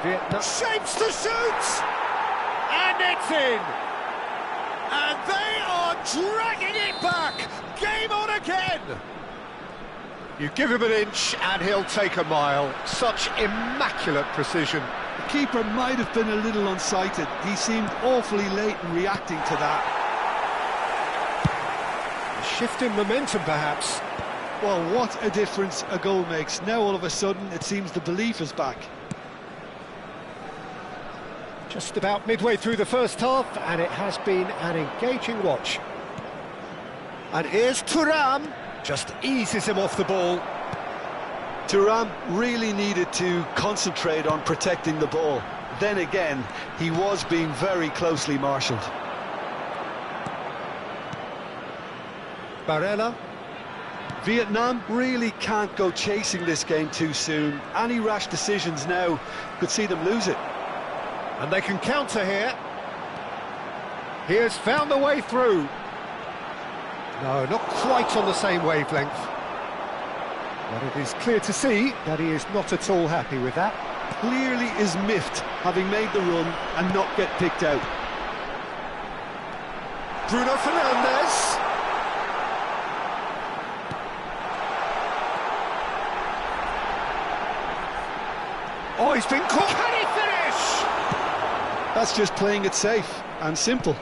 Vietnam shapes to shoot! And it's in! And they are dragging it back! Game on again! You give him an inch and he'll take a mile. Such immaculate precision. The keeper might have been a little unsighted. He seemed awfully late in reacting to that. A shift in momentum, perhaps. Well, what a difference a goal makes. Now, all of a sudden, it seems the belief is back. Just about midway through the first half, and it has been an engaging watch. And here's Thuram, just eases him off the ball. Thuram really needed to concentrate on protecting the ball. Then again, he was being very closely marshalled. Barella. Vietnam really can't go chasing this game too soon. Any rash decisions now could see them lose it. And they can counter here. He has found the way through. No, not quite on the same wavelength. But it is clear to see that he is not at all happy with that. Clearly is miffed, having made the run and not get picked out. Bruno Fernandes. Oh, he's been caught. Can he finish? That's just playing it safe and simple.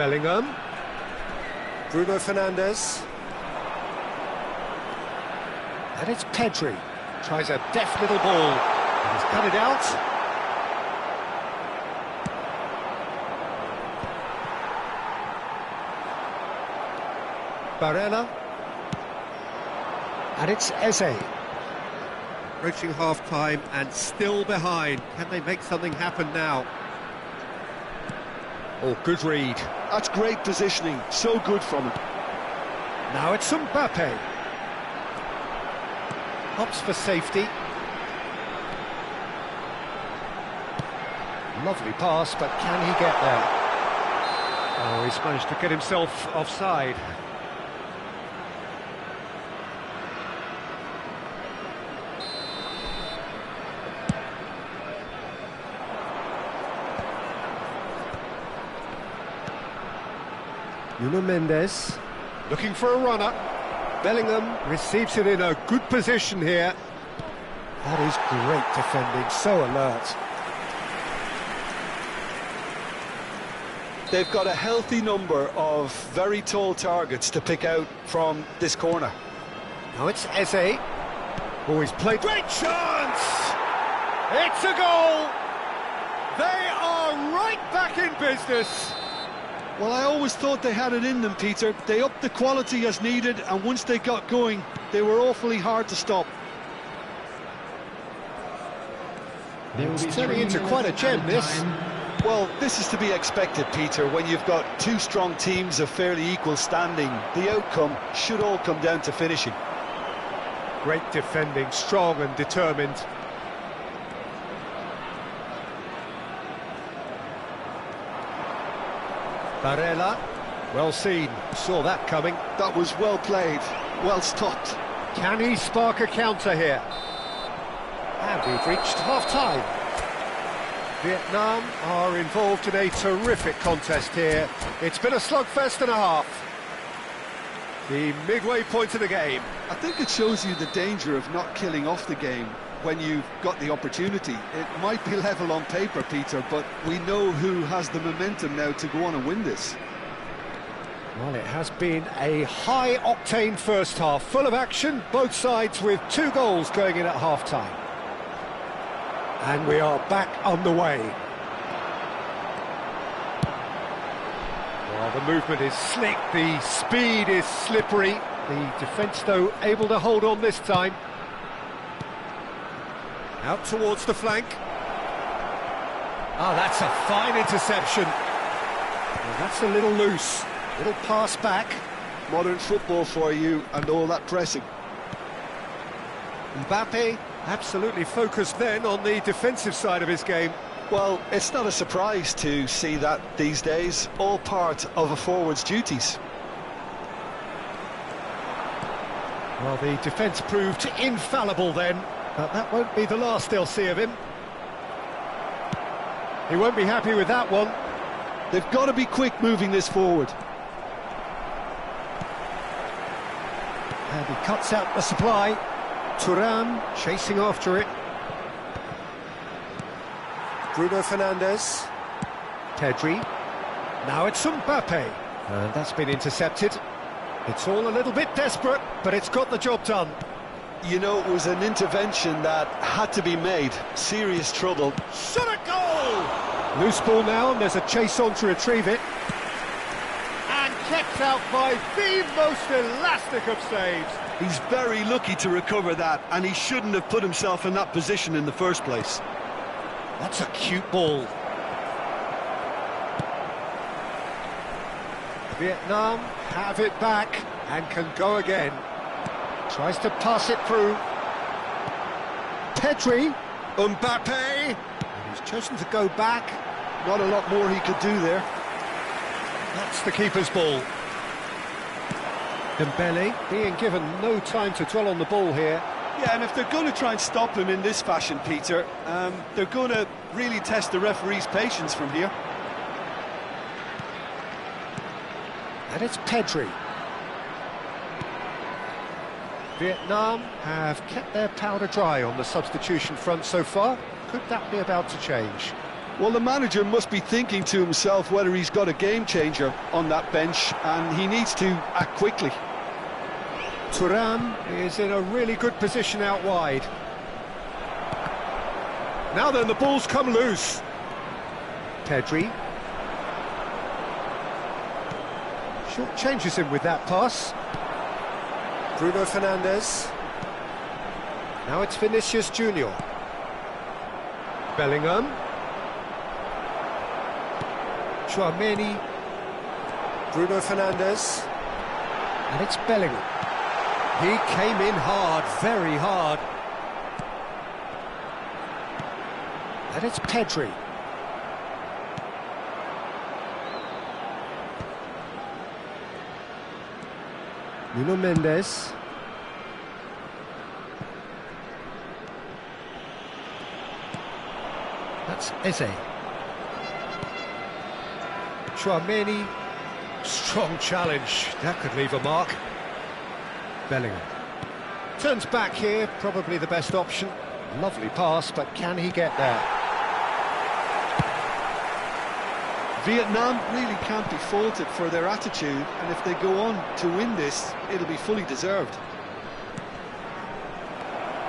Bellingham. Bruno Fernandes. And it's Pedri. Tries a deft little ball. He's cut it out. Barella. And it's Eze. Approaching half-time and still behind. Can they make something happen now? Oh, good read. That's great positioning, so good from him. Now it's Mbappe. Hops for safety. Lovely pass, but can he get there? Oh, he's managed to get himself offside. Nuno Mendes, looking for a runner. Bellingham receives it in a good position here. That is great defending, so alert. They've got a healthy number of very tall targets to pick out from this corner. Now it's Eze. Oh, he's played. Great chance! It's a goal! They are right back in business. Well, I always thought they had it in them, Peter. They upped the quality as needed, and once they got going, they were awfully hard to stop. It's turning into quite a gem, this. Well, this is to be expected, Peter. When you've got two strong teams of fairly equal standing, the outcome should all come down to finishing. Great defending, strong and determined. Barella, well seen, saw that coming. That was well played, well stopped. Can he spark a counter here? And we've reached half-time. Vietnam are involved in a terrific contest here. It's been a slugfest and a half. The midway point of the game. I think it shows you the danger of not killing off the game when you've got the opportunity. It might be level on paper, Peter, but we know who has the momentum now to go on and win this. Well, it has been a high-octane first half, full of action, both sides with 2 goals going in at half-time. And we are back underway. Well, the movement is slick, the speed is slippery. The defence, though, able to hold on this time. Out towards the flank. Ah, that's a fine interception. Well, that's a little loose. Little pass back. Modern football for you and all that pressing. Mbappe absolutely focused then on the defensive side of his game. Well, it's not a surprise to see that these days, all part of a forward's duties. Well, the defence proved infallible then, but that won't be the last they'll see of him. He won't be happy with that one. They've got to be quick moving this forward. And he cuts out the supply. Thuram chasing after it. Bruno Fernandes. Pedri. Now it's Mbappe. And that's been intercepted. It's all a little bit desperate, but it's got the job done. You know, it was an intervention that had to be made. Serious trouble. Shot a goal! Loose ball now, and there's a chase on to retrieve it. And kept out by the most elastic of saves. He's very lucky to recover that, and he shouldn't have put himself in that position in the first place. That's a cute ball. Vietnam have it back and can go again. Tries to pass it through. Pedri. Mbappe. And he's chosen to go back. Not a lot more he could do there. That's the keeper's ball. Dembele being given no time to dwell on the ball here. Yeah, and if they're going to try and stop him in this fashion, Peter, they're going to really test the referee's patience from here. And it's Pedri. Vietnam have kept their powder dry on the substitution front so far. Could that be about to change? Well, the manager must be thinking to himself whether he's got a game changer on that bench, and he needs to act quickly. Thuram is in a really good position out wide. Now then, the ball's come loose. Pedri. Short changes him with that pass. Bruno Fernandes. Now it's Vinicius Junior. Bellingham. Tchouaméni. Bruno Fernandes. And it's Bellingham. He came in hard, very hard. And it's Pedri. Nuno Mendes. That's Eze. Tchouaméni. Strong challenge. That could leave a mark. Bellingham. Turns back here, probably the best option. Lovely pass, but can he get there? Vietnam really can't be faulted for their attitude, and if they go on to win this, it'll be fully deserved.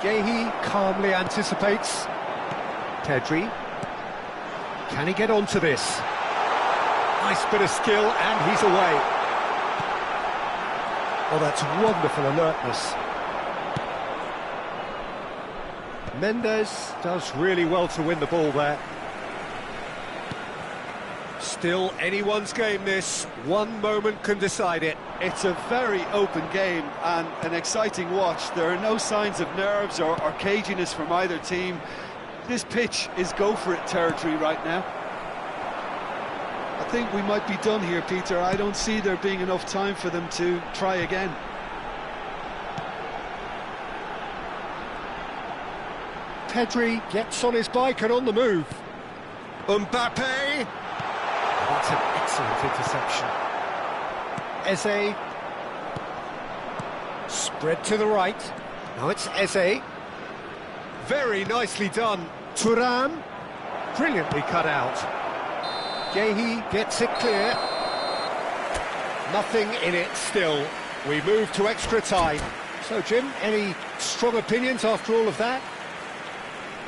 Guehi calmly anticipates. Pedri. Can he get onto this? Nice bit of skill, and he's away. Oh, that's wonderful alertness. Mendes does really well to win the ball there. Still anyone's game this. One moment can decide it. It's a very open game and an exciting watch. There are no signs of nerves or caginess from either team. This pitch is go-for-it territory right now. I think we might be done here, Peter. I don't see there being enough time for them to try again. Pedri gets on his bike and on the move. Mbappe! That's an excellent interception. Eze. Spread to the right. Now it's Eze. Very nicely done. Thuram. Brilliantly cut out. Guehi gets it clear. Nothing in it still. We move to extra time. So, Jim, any strong opinions after all of that?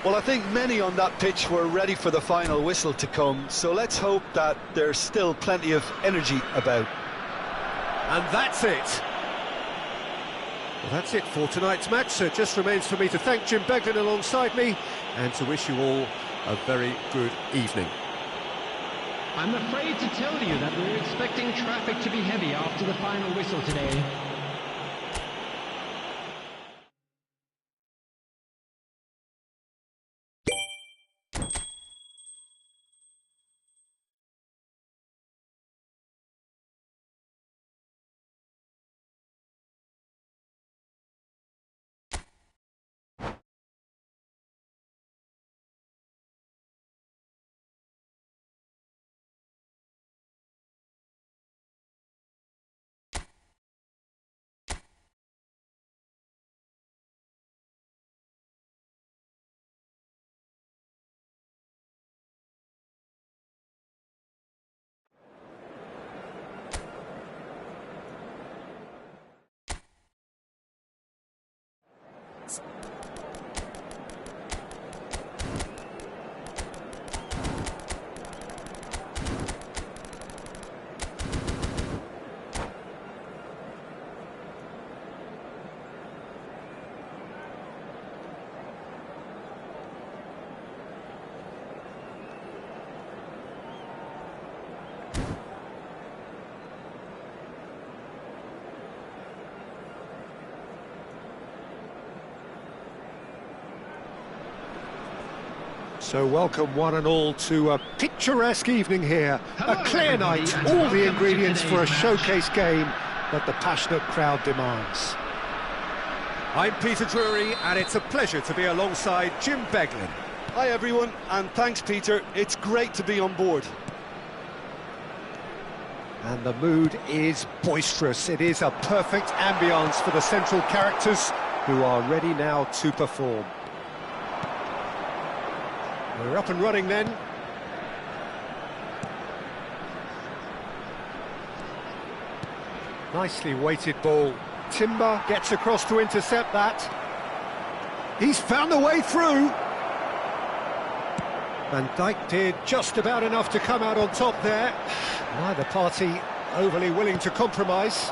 Well, I think many on that pitch were ready for the final whistle to come, so let's hope that there's still plenty of energy about. And that's it. Well, that's it for tonight's match, so it just remains for me to thank Jim Beglin alongside me and to wish you all a very good evening. I'm afraid to tell you that we're expecting traffic to be heavy after the final whistle today. So welcome one and all to a picturesque evening here. A clear night, all the ingredients for a showcase game that the passionate crowd demands. I'm Peter Drury, and it's a pleasure to be alongside Jim Beglin. Hi everyone, and thanks Peter, it's great to be on board. And the mood is boisterous. It is a perfect ambience for the central characters who are ready now to perform. We're up and running then. Nicely weighted ball. Timber gets across to intercept that. He's found a way through. Van Dijk did just about enough to come out on top there. Neither party overly willing to compromise.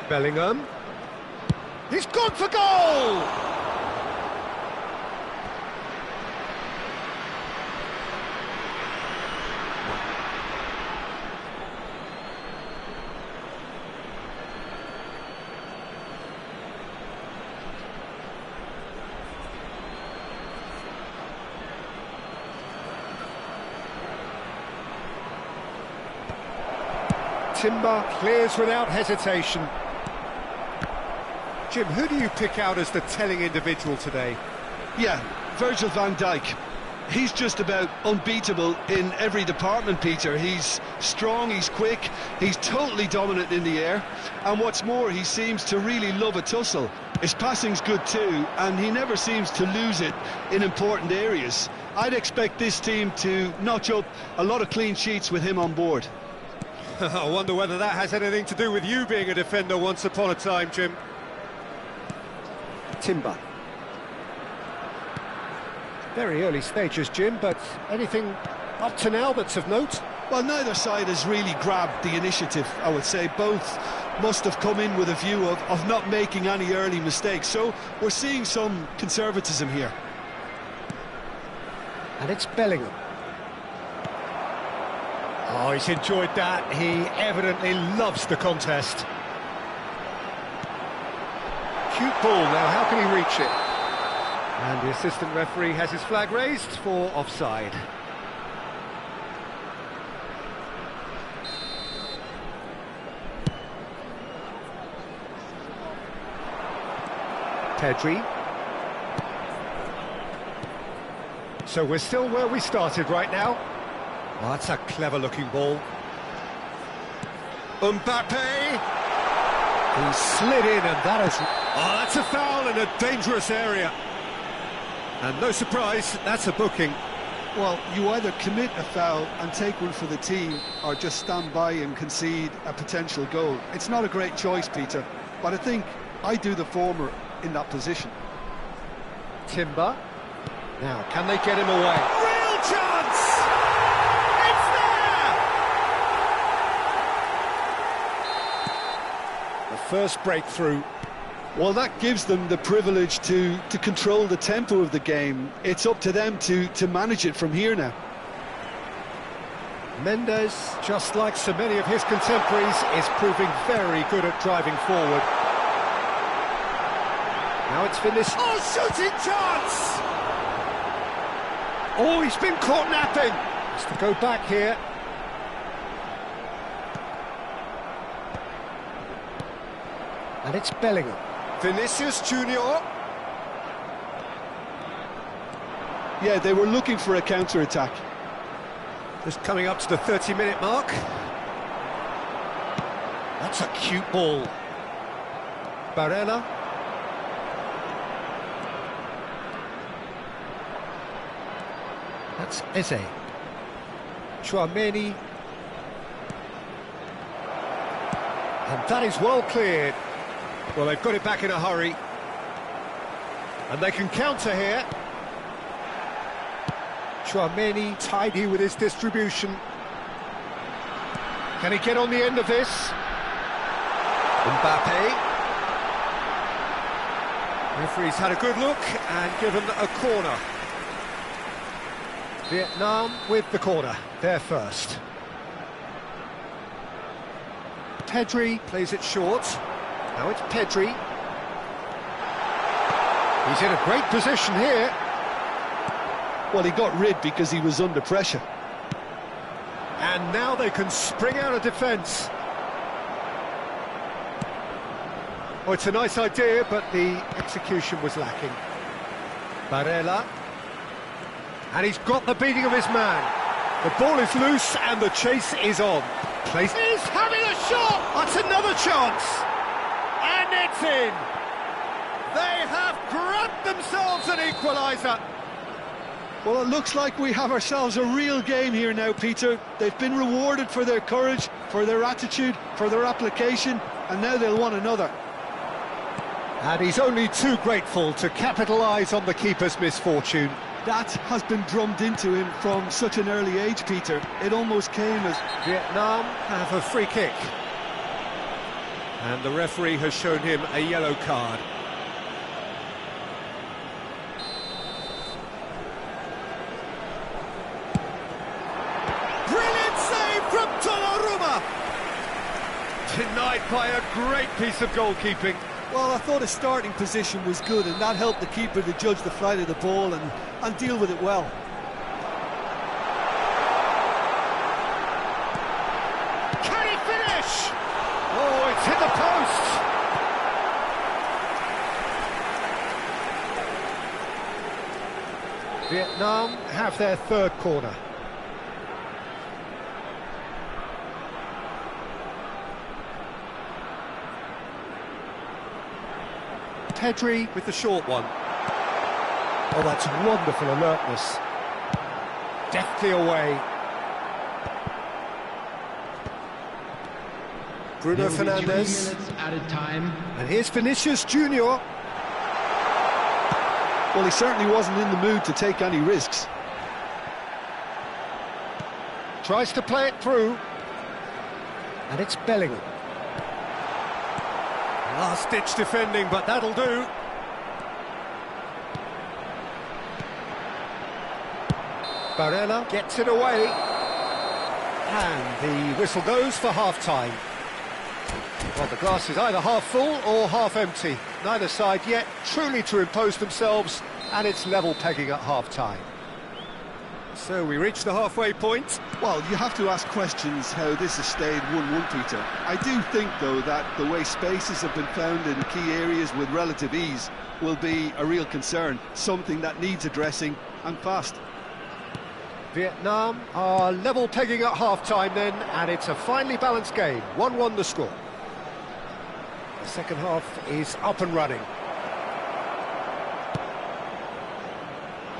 Bellingham. He's gone for goal! Timber clears without hesitation. Jim, who do you pick out as the telling individual today? Yeah, Virgil van Dijk. He's just about unbeatable in every department, Peter. He's strong, he's quick, he's totally dominant in the air, and what's more, he seems to really love a tussle. His passing's good too, and he never seems to lose it in important areas. I'd expect this team to notch up a lot of clean sheets with him on board. I wonder whether that has anything to do with you being a defender once upon a time, Jim. Timber. Very early stages, Jim, but anything up to now that's of note? Well, neither side has really grabbed the initiative, I would say. Both must have come in with a view of not making any early mistakes, so we're seeing some conservatism here. And it's Bellingham. Oh, he's enjoyed that. He evidently loves the contest. Cute ball now, how can he reach it? And the assistant referee has his flag raised for offside. Pedri. So we're still where we started right now. Oh, that's a clever-looking ball. Mbappe! He slid in, and that is... Oh, that's a foul in a dangerous area. And no surprise, that's a booking. Well, you either commit a foul and take one for the team, or just stand by and concede a potential goal. It's not a great choice, Peter, but I think I do the former in that position. Timber. Now, can they get him away? Real chance! It's there! The first breakthrough. Well, that gives them the privilege to control the tempo of the game. It's up to them to manage it from here now. Mendes, just like so many of his contemporaries, is proving very good at driving forward. Now it's finished. Oh, shooting chance! Oh, he's been caught napping. Has to go back here. And it's Bellingham. Vinicius Junior. Yeah, they were looking for a counter-attack. Just coming up to the 30-minute mark. That's a cute ball. Barella. That's Eze. Tchouaméni. And that is well cleared. Well, they've got it back in a hurry. And they can counter here. Tchouaméni tidy with his distribution. Can he get on the end of this? Mbappe. Referee's had a good look and given a corner. Vietnam with the corner, they're first. Pedri plays it short. Now it's Pedri. He's in a great position here. Well, he got rid because he was under pressure. And now they can spring out of defence. Oh, it's a nice idea, but the execution was lacking. Barella. And he's got the beating of his man. The ball is loose and the chase is on. Place is having a shot! That's another chance! And it's in! They have grabbed themselves an equaliser! Well, it looks like we have ourselves a real game here now, Peter. They've been rewarded for their courage, for their attitude, for their application, and now they'll want another. And he's only too grateful to capitalise on the keeper's misfortune. That has been drummed into him from such an early age, Peter. It almost came as... Vietnam have a free kick. And the referee has shown him a yellow card. Brilliant save from Donnarumma! Denied by a great piece of goalkeeping. Well, I thought his starting position was good, and that helped the keeper to judge the flight of the ball and deal with it well. Can he finish? Oh, it's hit the post! Vietnam have their third corner. Pedri with the short one. Oh, that's wonderful alertness. Deftly away. Bruno Fernandes. Added time. And here's Vinicius Junior. Well, he certainly wasn't in the mood to take any risks. Tries to play it through. And it's Bellingham. Last-ditch defending, but that'll do. Barella gets it away. And the whistle goes for half-time. Well, the glass is either half full or half empty. Neither side yet truly to impose themselves, and it's level pegging at half-time. So we reach the halfway point. Well, you have to ask questions how this has stayed 1-1, Peter. I do think, though, that the way spaces have been found in key areas with relative ease will be a real concern, something that needs addressing, and fast. Vietnam are level pegging at half-time then, and it's a finely balanced game. 1-1 the score. The second half is up and running.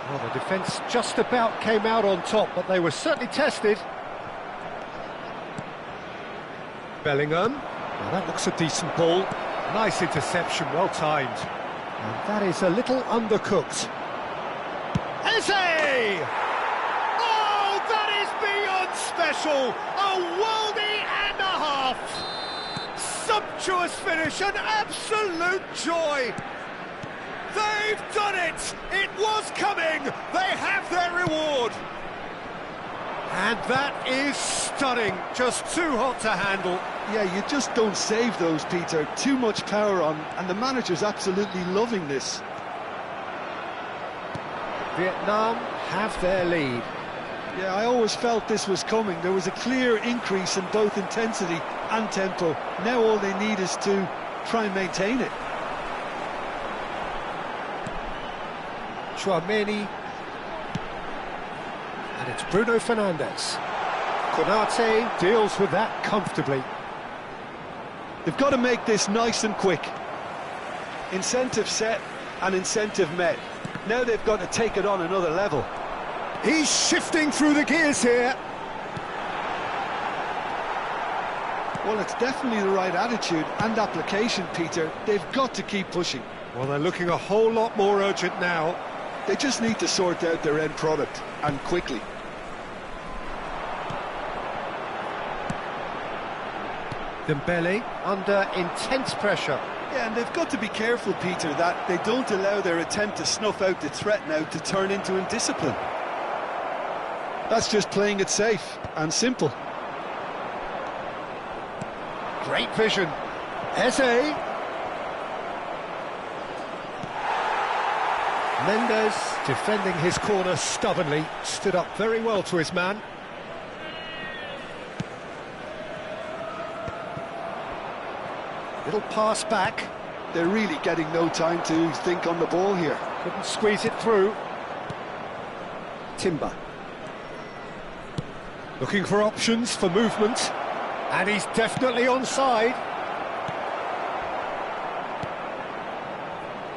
Well, the defence just about came out on top, but they were certainly tested. Bellingham. Well, that looks a decent ball. Nice interception, well timed. And that is a little undercooked. Eze! Oh, that is beyond special! A worldie and a half! Sumptuous finish, an absolute joy! They've done it! It was coming! They have their reward! And that is stunning, just too hot to handle. Yeah, you just don't save those, Peter. Too much power on, and the manager's absolutely loving this. Vietnam have their lead. Yeah, I always felt this was coming. There was a clear increase in both intensity and tempo. Now all they need is to try and maintain it. Chouameni, and it's Bruno Fernandes. Konate deals with that comfortably. They've got to make this nice and quick. Incentive set and incentive met. Now they've got to take it on another level. He's shifting through the gears here. Well, it's definitely the right attitude and application, Peter. They've got to keep pushing. Well, they're looking a whole lot more urgent now. They just need to sort out their end product, and quickly. Dembele under intense pressure. Yeah, and they've got to be careful, Peter, that they don't allow their attempt to snuff out the threat now to turn into indiscipline. That's just playing it safe and simple. Great vision. Eze. Mendes defending his corner stubbornly, stood up very well to his man. Little pass back. They're really getting no time to think on the ball here. Couldn't squeeze it through. Timber. Looking for options for movement. And he's definitely onside.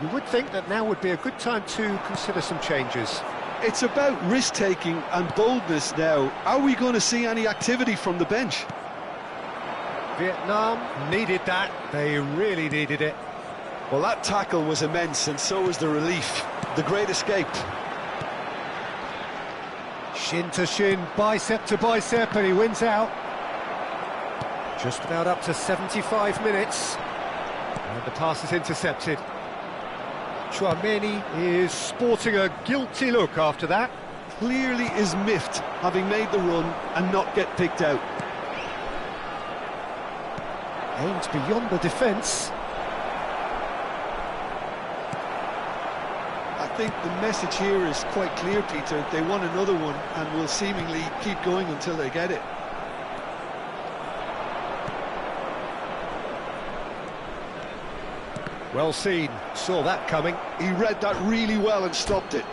You would think that now would be a good time to consider some changes. It's about risk-taking and boldness now. Are we going to see any activity from the bench? Vietnam needed that. They really needed it. Well, that tackle was immense, and so was the relief. The great escape. Shin to shin, bicep to bicep, and he wins out. Just about up to 75 minutes. And the pass is intercepted. Chouameni is sporting a guilty look after that. Clearly is miffed, having made the run and not get picked out. Aimed beyond the defence. I think the message here is quite clear, Peter. They want another one and will seemingly keep going until they get it. Well seen, saw that coming. He read that really well and stopped it.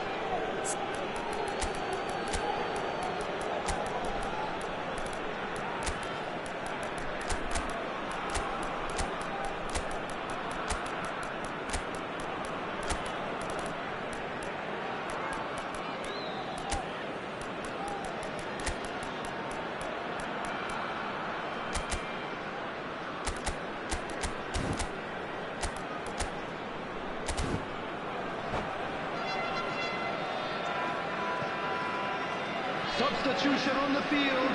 Substitution on the field.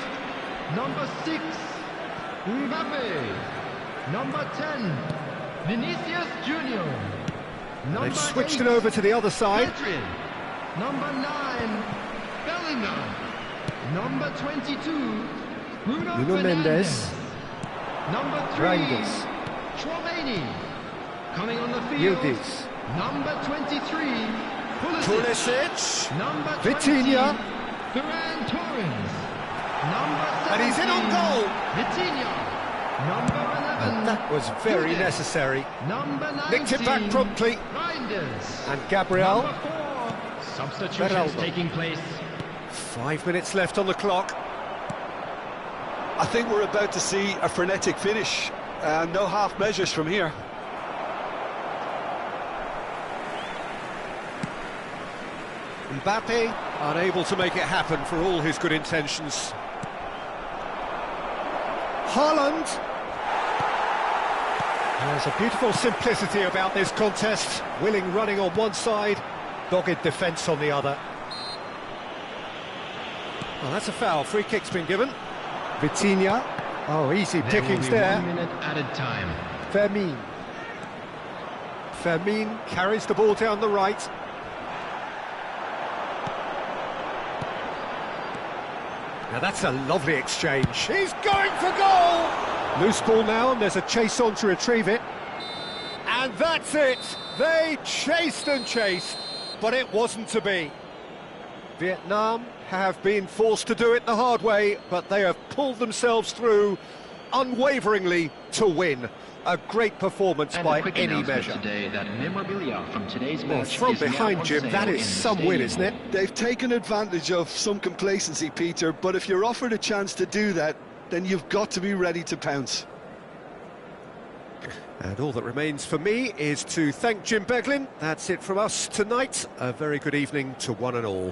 Number 6, Mbappe. Number 10, Vinicius Junior. They've switched it over to the other side. Pedri. Number 9, Bellingham. Number 22, Bruno Mendes. Number 3, Reinders. Chouameni. Coming on the field. Yildiz. Number 23, Pulisic. Number 20, Vitinha. Ferran Torres. Number 17, And he's in on goal. Vitinha. Number 11, And that was very Yildiz. necessary. Number 19, Nicked it back promptly. Reinders. And Gabriel. Number 4, substitutions Beraldo. taking place. 5 minutes left on the clock. I think we're about to see a frenetic finish. No half measures from here. Mbappe unable to make it happen for all his good intentions. Haaland. There's a beautiful simplicity about this contest. Willing running on one side, dogged defence on the other. Well, that's a foul. Free kick's been given. Vitinha. Oh, easy pickings there. 1 minute added time. Fermin. Fermin carries the ball down the right. Now that's a lovely exchange. He's going for goal! Loose ball now, and there's a chase on to retrieve it. And that's it! They chased and chased, but it wasn't to be. Vietnam have been forced to do it the hard way, but they have pulled themselves through unwaveringly to win. A great performance by any measure. Today that memorabilia from today's Well, match from is now behind, on Jim, sale that in is the some win, stadium isn't it? hall. They've taken advantage of some complacency, Peter, but if you're offered a chance to do that, then you've got to be ready to pounce. And all that remains for me is to thank Jim Beglin. That's it from us tonight. A very good evening to one and all.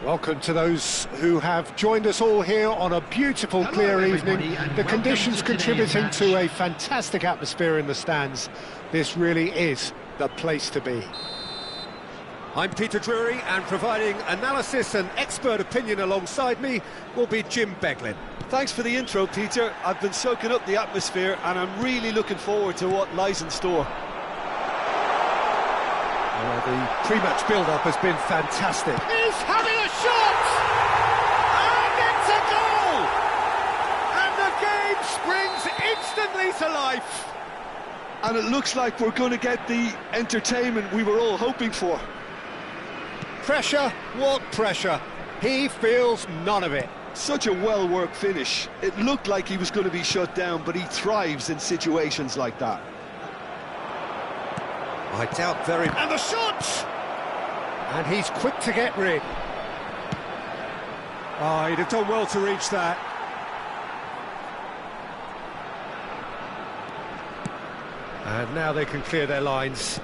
Welcome to those who have joined us all here on a beautiful, clear evening. The conditions contributing to a fantastic atmosphere in the stands. This really is the place to be. I'm Peter Drury, and providing analysis and expert opinion alongside me will be Jim Beglin. Thanks for the intro, Peter. I've been soaking up the atmosphere and I'm really looking forward to what lies in store. The pre-match build-up has been fantastic. He's having a shot! And it's a goal! And the game springs instantly to life. And it looks like we're going to get the entertainment we were all hoping for. Pressure? What pressure? He feels none of it. Such a well-worked finish. It looked like he was going to be shut down, but he thrives in situations like that. I doubt very... And the shot! And he's quick to get rid. Oh, he'd have done well to reach that. And now they can clear their lines.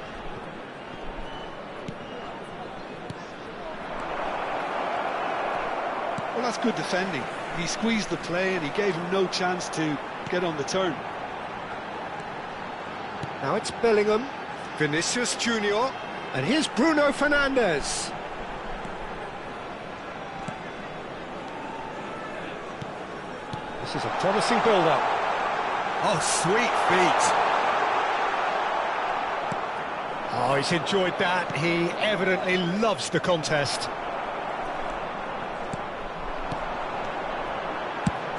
Well, that's good defending. He squeezed the play and he gave him no chance to get on the turn. Now it's Bellingham, Vinicius Junior, and here's Bruno Fernandes. This is a promising build-up. Oh, sweet feet. Oh, he's enjoyed that. He evidently loves the contest.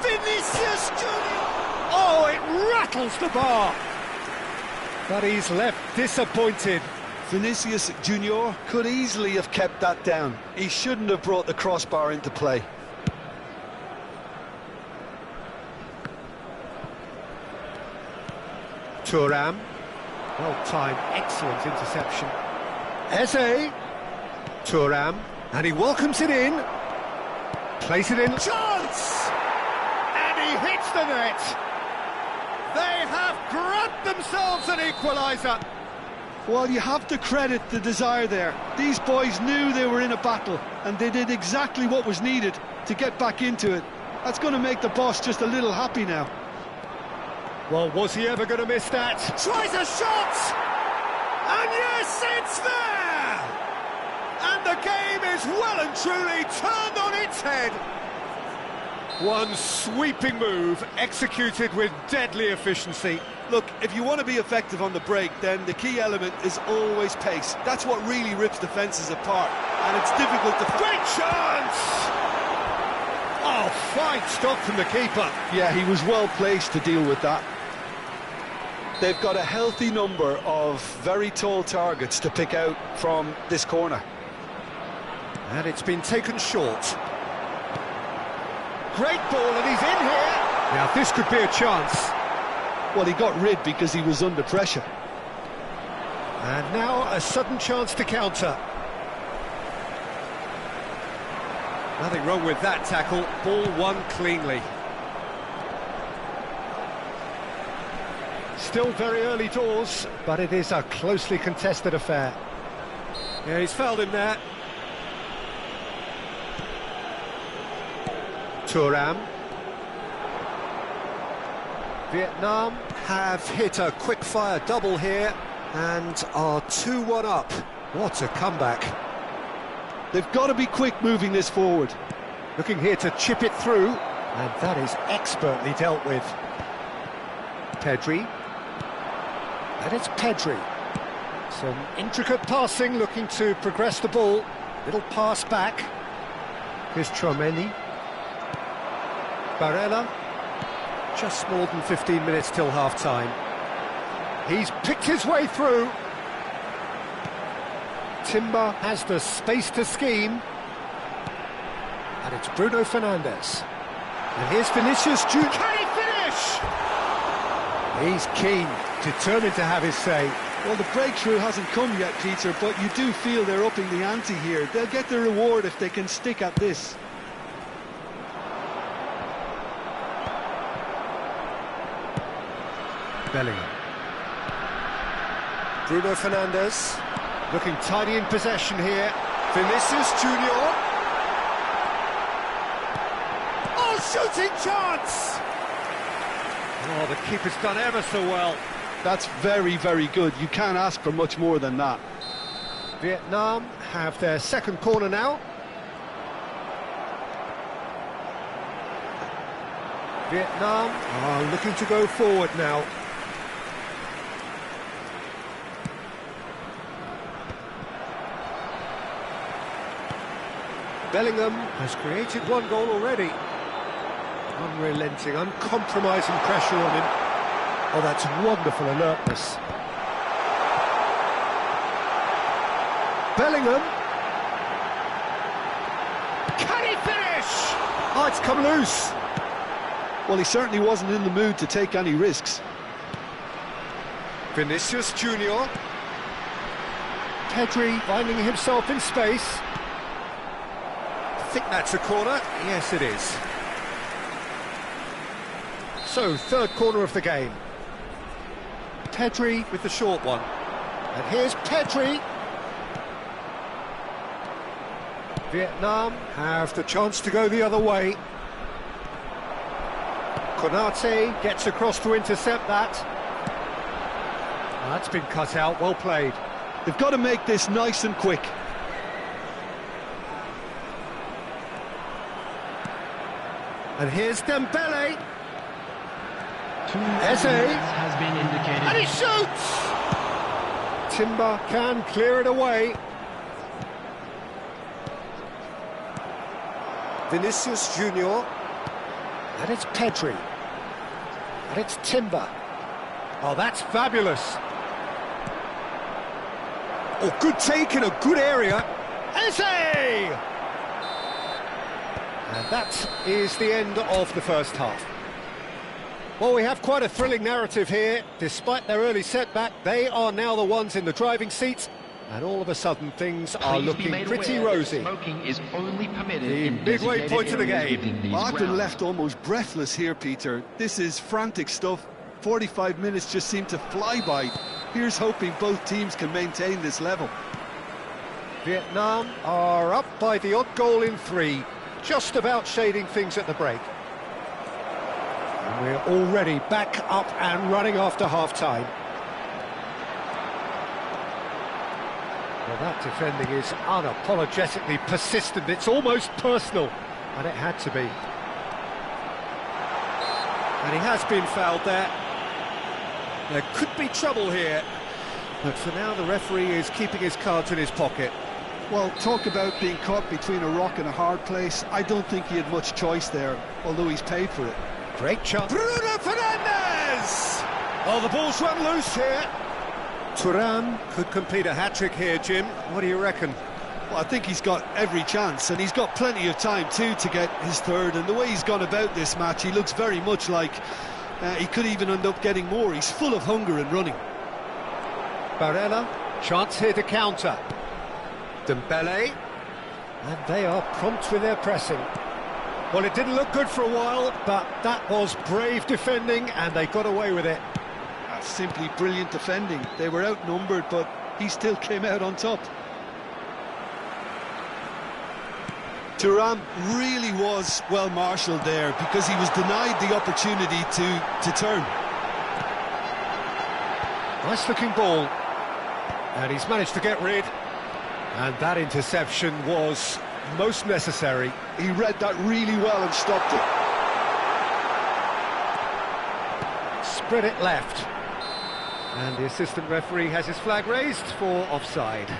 Vinicius Junior! Oh, it rattles the bar. But he's left disappointed. Vinicius Junior could easily have kept that down. He shouldn't have brought the crossbar into play. Thuram. Well-timed, excellent interception. Eze. Thuram. And he welcomes it in. Plays it in. Chance! And he hits the net. They have grabbed themselves an equaliser. Well, you have to credit the desire there. These boys knew they were in a battle, and they did exactly what was needed to get back into it. That's going to make the boss just a little happy now. Well, was he ever going to miss that? Tries a shot! And yes, it's there! And the game is well and truly turned on its head. One sweeping move, executed with deadly efficiency. Look, if you want to be effective on the break, then the key element is always pace. That's what really rips defences apart, and it's difficult to... Great chance! Oh, fine stop from the keeper. Yeah, he was well placed to deal with that. They've got a healthy number of very tall targets to pick out from this corner. And it's been taken short. Great ball, and he's in here. Now, this could be a chance. Well, he got rid because he was under pressure. And now a sudden chance to counter. Nothing wrong with that tackle. Ball won cleanly. Still very early doors, but it is a closely contested affair. Yeah, he's fouled him there. Thuram. Vietnam have hit a quick-fire double here and are 2-1 up. What a comeback. They've got to be quick moving this forward. Looking here to chip it through, and that is expertly dealt with. Pedri. And it's Pedri. Some intricate passing, looking to progress the ball. Little pass back. Here's Tchouaméni. Barella. Just more than 15 minutes till half-time. He's picked his way through. Timber has the space to scheme. And it's Bruno Fernandes. And here's Vinicius Junior. Can he finish? He's keen, determined to have his say. Well, the breakthrough hasn't come yet, Peter, but you do feel they're upping the ante here. They'll get the reward if they can stick at this. Bellingham. Bruno Fernandes, looking tidy in possession here. Vinicius Junior. shooting chance! Oh, the keeper's done ever so well. That's very, very good. You can't ask for much more than that. Vietnam have their second corner now. Vietnam are looking to go forward now. Bellingham has created one goal already. Unrelenting, uncompromising pressure on him. Oh, that's wonderful alertness. Bellingham. Can he finish? Oh, it's come loose. Well, he certainly wasn't in the mood to take any risks. Vinicius Junior. Pedri finding himself in space. I think that's a corner. Yes, it is. So, third corner of the game. Pedri with the short one. And here's Pedri. Vietnam have the chance to go the other way. Konate gets across to intercept that. That's been cut out, well played. They've got to make this nice and quick. And here's Dembele. Eze has been indicated. And he shoots! Timber can clear it away. Vinicius Junior. And it's Pedri. And it's Timber. Oh, that's fabulous. Oh, good take in a good area. Eze! And that is the end of the first half. Well, we have quite a thrilling narrative here. Despite their early setback, they are now the ones in the driving seat. And all of a sudden, things are looking pretty rosy. Smoking is only permitted The in midway point of the designated game. areas within these I've been grounds. left almost breathless here, Peter. This is frantic stuff. 45 minutes just seem to fly by. Here's hoping both teams can maintain this level. Vietnam are up by the odd goal in 3, just about shading things at the break. And we're already back up and running after half-time. Well, that defending is unapologetically persistent. It's almost personal, and it had to be. And he has been fouled there. There could be trouble here, but for now the referee is keeping his cards in his pocket. Well, talk about being caught between a rock and a hard place. I don't think he had much choice there, although he's paid for it. Great chance. Bruno Fernandes! Oh, the ball's run loose here. Thuram could complete a hat-trick here, Jim. What do you reckon? Well, I think he's got every chance, and he's got plenty of time too to get his third. And the way he's gone about this match, he looks very much like he could even end up getting more. He's full of hunger and running. Barella, chance here to counter. Dembele, and they are prompt with their pressing. Well, it didn't look good for a while, but that was brave defending, and they got away with it. That's simply brilliant defending. They were outnumbered, but he still came out on top. Thuram really was well marshalled there because he was denied the opportunity to turn. Nice looking ball, and he's managed to get rid, and that interception was most necessary. He read that really well and stopped it. Spread it left, and the assistant referee has his flag raised for offside.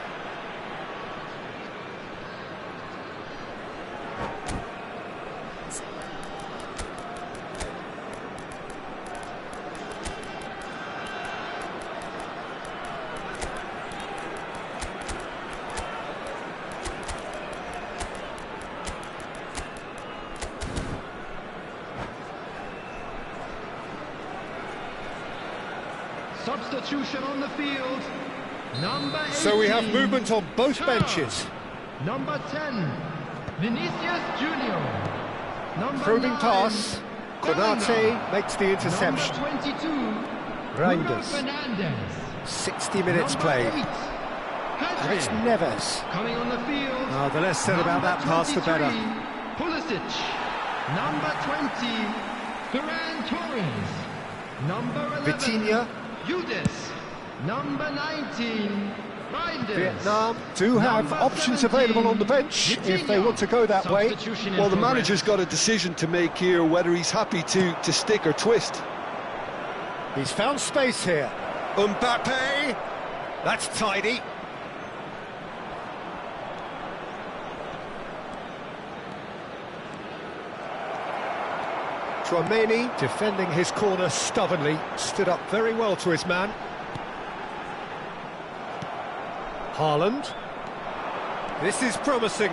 Substitution on the field. Number 18. So we have movement on both benches. Number 10, Vinicius Junior. Number Probing 9, pass. Konate makes the interception. Number 22, Bruno Reinders. Fernandes. 60 minutes Number played. 8, And it's Pedri. Neves. Coming on the field. Oh, the less said about that pass, the better. Pulisic. Number 20, Ferran Torres. Number 11, Vitinha. Udis. Number 19, Reinders. Vietnam do have options available on the bench if they want to go that way. Well, the manager's got a decision to make here, whether he's happy to stick or twist. He's found space here. Mbappe. That's tidy. Tchouaméni defending his corner stubbornly, stood up very well to his man. Haaland. This is promising.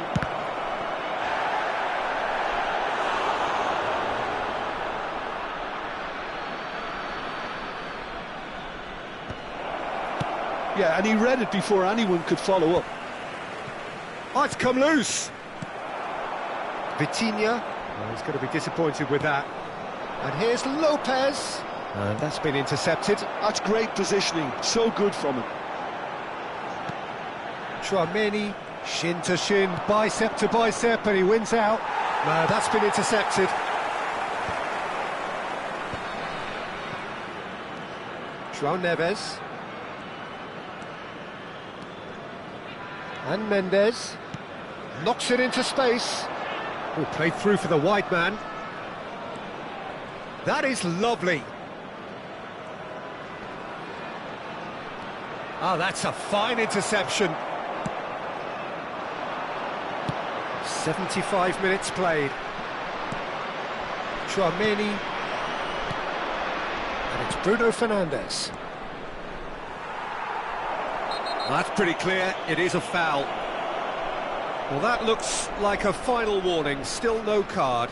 Yeah, and he read it before anyone could follow up. Oh, it's come loose. Vitinha. Oh, he's going to be disappointed with that. And here's Lopez. And that's been intercepted. That's great positioning, so good from him. Tchouaméni, shin to shin, bicep to bicep, and he wins out. No, that's been intercepted. João Neves. And Mendes. Knocks it into space. Oh, played through for the wide man. That is lovely. Oh, that's a fine interception. 75 minutes played. Tchouaméni. And it's Bruno Fernandes. That's pretty clear, it is a foul. Well, that looks like a final warning, still no card.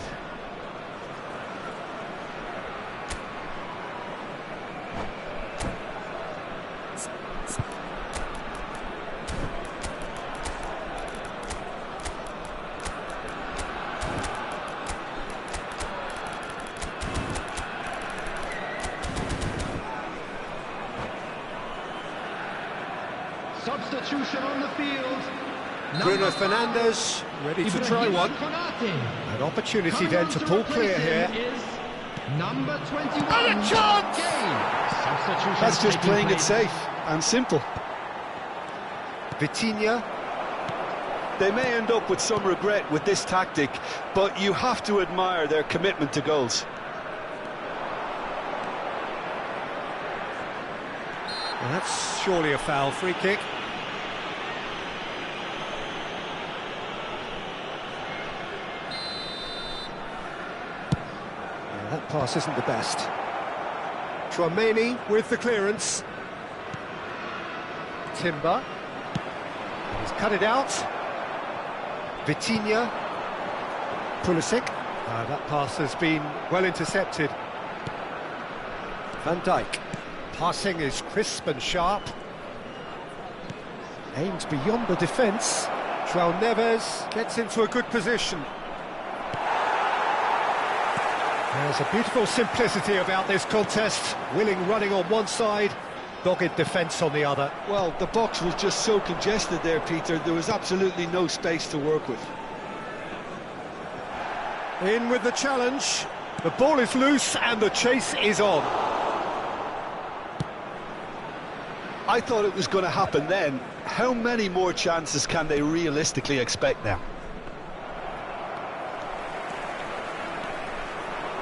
Substitution on the field. Bruno Fernandes ready to try one. An opportunity then to pull clear here. Number 21. And a chance! That's just playing it safe and simple. Vitinha. They may end up with some regret with this tactic, but you have to admire their commitment to goals. Well, that's surely a foul. Free kick. Yeah, that pass isn't the best. Tchouaméni with the clearance. Timber. He's cut it out. Vitinha. Pulisic. That pass has been well intercepted. Van Dijk. Passing is crisp and sharp. Aims beyond the defence. João Neves gets into a good position. There's a beautiful simplicity about this contest. Willing running on one side, dogged defence on the other. Well, the box was just so congested there, Peter. There was absolutely no space to work with. In with the challenge. The ball is loose and the chase is on. I thought it was going to happen then. How many more chances can they realistically expect now?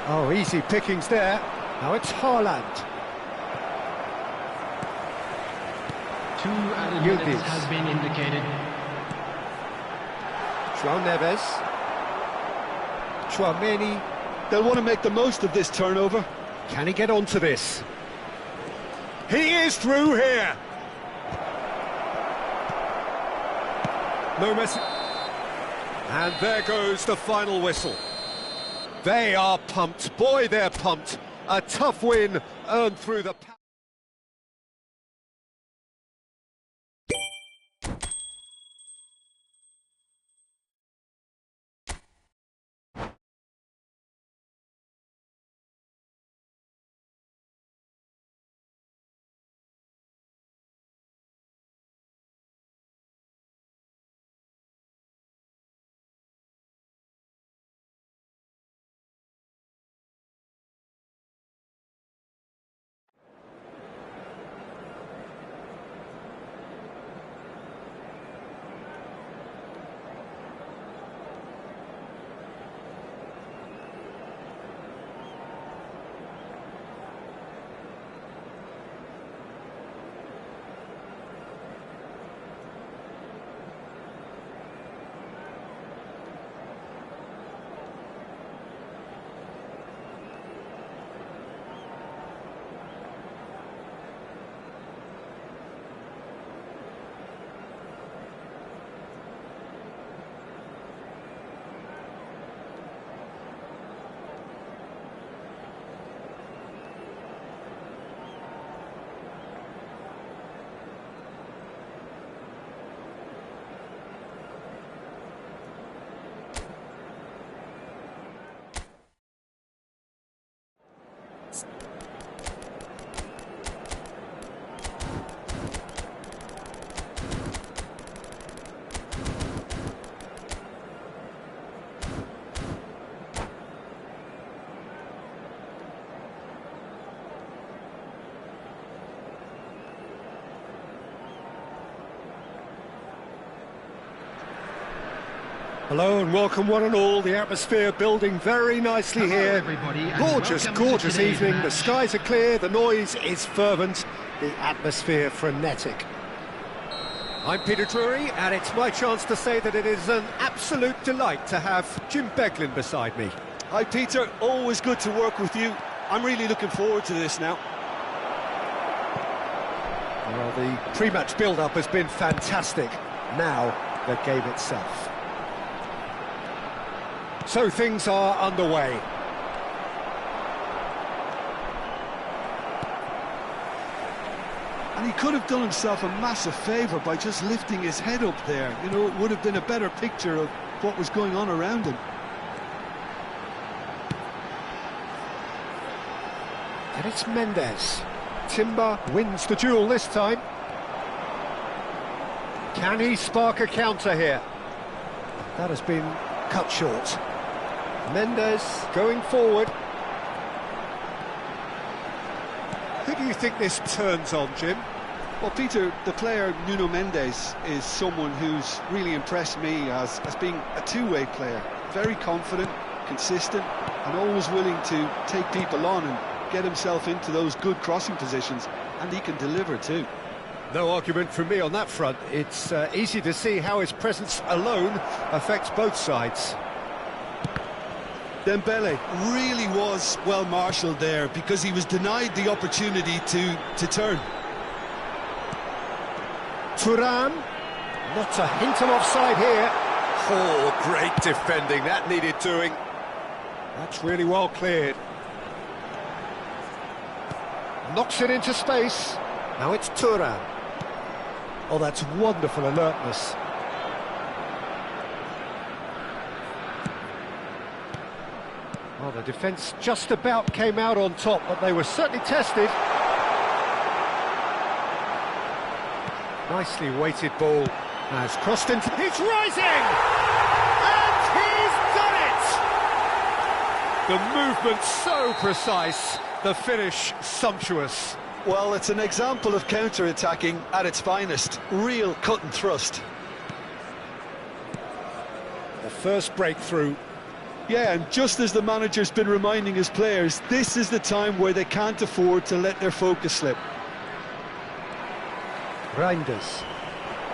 Oh, easy pickings there. Now it's Haaland. 2 added minutes has been indicated. João Neves. Tchouaméni. They'll want to make the most of this turnover. Can he get onto this? He is through here. No mess. And there goes the final whistle. They are pumped. Boy, they're pumped. A tough win earned through the... Hello and welcome one and all. The atmosphere building very nicely here. Everybody, and Gorgeous, welcome to gorgeous today's evening. The match. skies are clear, the noise is fervent, the atmosphere frenetic. I'm Peter Drury, and it's my chance to say that it is an absolute delight to have Jim Beglin beside me. Hi Peter, always good to work with you. I'm really looking forward to this now. Well, the pre-match build-up has been fantastic. Now, the game itself. So things are underway. And he could have done himself a massive favour by just lifting his head up there. You know, it would have been a better picture of what was going on around him. And it's Mendes. Timber wins the duel this time. Can he spark a counter here? That has been cut short. Mendes going forward. Who do you think this turns on, Jim? Well, Peter, the player Nuno Mendes is someone who's really impressed me as being a two-way player. Very confident, consistent, and always willing to take people on and get himself into those good crossing positions, and he can deliver too. No argument from me on that front. It's easy to see how his presence alone affects both sides. Dembele. Really was well marshalled there because he was denied the opportunity to turn. Thuram, not a hint of offside here. Oh, great defending, that needed doing. That's really well cleared. Knocks it into space. Now it's Thuram. Oh, that's wonderful alertness. Well, the defence just about came out on top, but they were certainly tested. Nicely weighted ball has crossed into... He's rising! And he's done it! The movement so precise, the finish sumptuous. Well, it's an example of counter-attacking at its finest. Real cut and thrust. The first breakthrough. Yeah, and just as the manager's been reminding his players, this is the time where they can't afford to let their focus slip. Reinders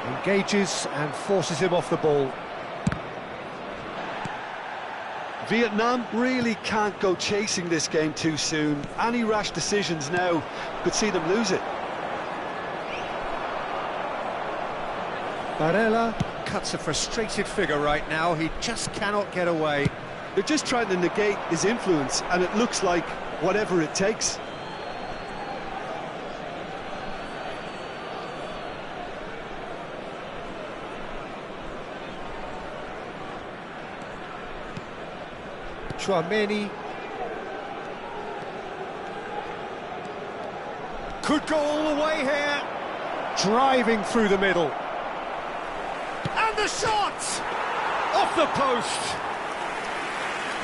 engages and forces him off the ball. Vietnam really can't go chasing this game too soon. Any rash decisions now could see them lose it. Barella cuts a frustrated figure right now. He just cannot get away. They're just trying to negate his influence, and it looks like whatever it takes. Tchouaméni could go all the way here, driving through the middle, and the shot off the post.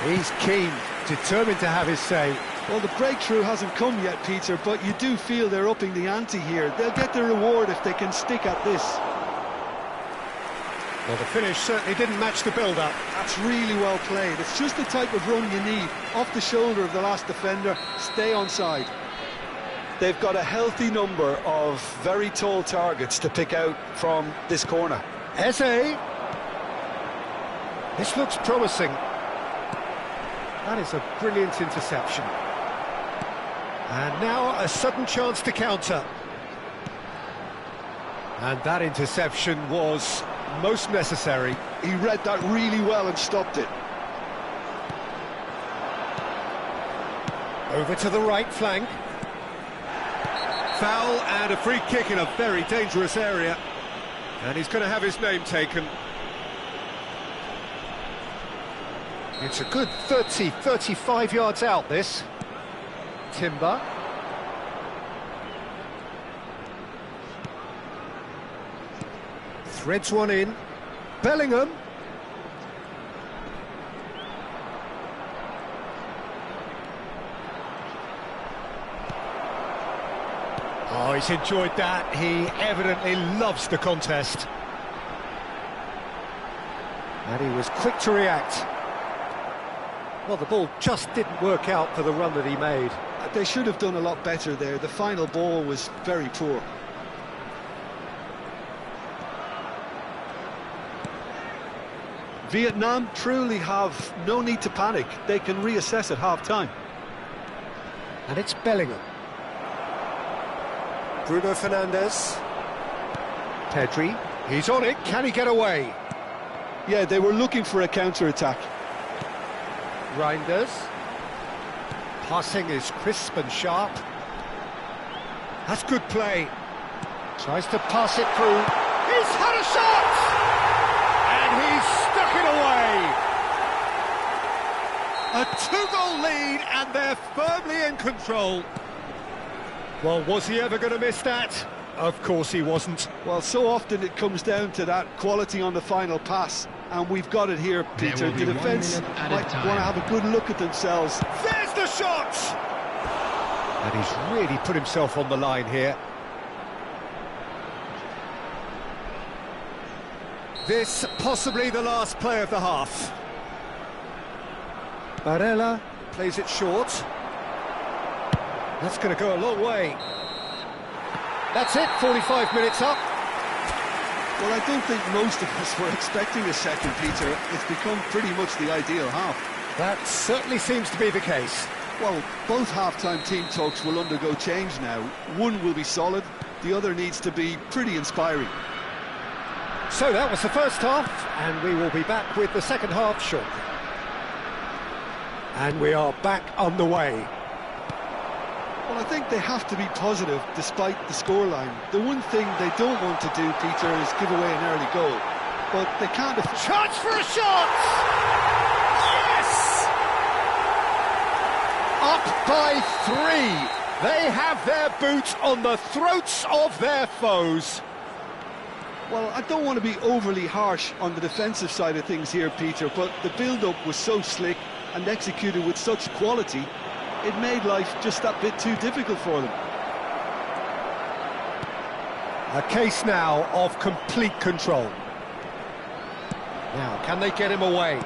He's keen, determined to have his say. Well, the breakthrough hasn't come yet, Peter, but you do feel they're upping the ante here. They'll get their reward if they can stick at this. Well, the finish certainly didn't match the build-up. That's really well played. It's just the type of run you need. Off the shoulder of the last defender, stay onside. They've got a healthy number of very tall targets to pick out from this corner. Eze. This looks promising. That is a brilliant interception. And now a sudden chance to counter. And that interception was most necessary. He read that really well and stopped it. Over to the right flank. Foul and a free kick in a very dangerous area. And he's going to have his name taken. It's a good 30, 35 yards out, this. Timber. Threads one in. Bellingham. Oh, he's enjoyed that. He evidently loves the contest. And he was quick to react. Well, the ball just didn't work out for the run that he made. They should have done a lot better there. The final ball was very poor. Vietnam truly have no need to panic. They can reassess at half-time. And it's Bellingham. Bruno Fernandes. Pedri. He's on it. Can he get away? Yeah, they were looking for a counter-attack. Reinders. Passing is crisp and sharp. That's good play. Tries to pass it through. He's had a shot! And he's stuck it away. A two-goal lead, and they're firmly in control. Well, was he ever going to miss that? Of course he wasn't. Well, so often it comes down to that quality on the final pass, and we've got it here, Peter. The defence might want to have a good look at themselves. There's the shot! And he's really put himself on the line here. This possibly the last play of the half. Barella plays it short. That's going to go a long way. That's it, 45 minutes up. Well, I don't think most of us were expecting a second, Peter. It's become pretty much the ideal half. That certainly seems to be the case. Well, both half-time team talks will undergo change now. One will be solid, the other needs to be pretty inspiring. So that was the first half, and we will be back with the second half shortly. And we are back underway. Well, I think they have to be positive despite the scoreline. The one thing they don't want to do, Peter, is give away an early goal. But they can't... Chance for a shot! Yes! Up by 3. They have their boot on the throats of their foes. Well, I don't want to be overly harsh on the defensive side of things here, Peter, but the build-up was so slick and executed with such quality, it made life just that bit too difficult for them. A case now of complete control. Now, can they get him away?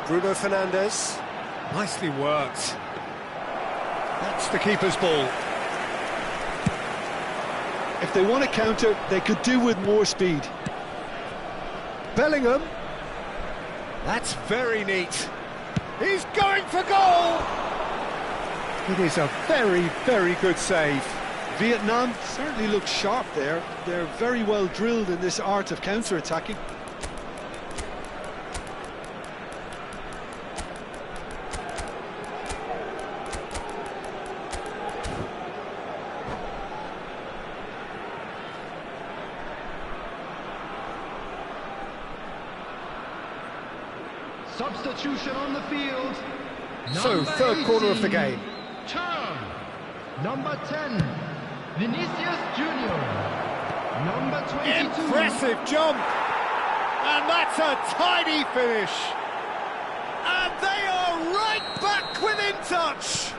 Bruno Fernandes. Nicely worked. That's the keeper's ball. If they want to counter, they could do with more speed. Bellingham. That's very neat. He's going for goal! It is a very, very good save. Vietnam certainly looks sharp there. They're very well drilled in this art of counter-attacking. Substitution on the field. So, third quarter of the game. Turn. Number 10, Vinicius Junior. Number 22. Impressive jump. And that's a tidy finish. And they are right back within touch.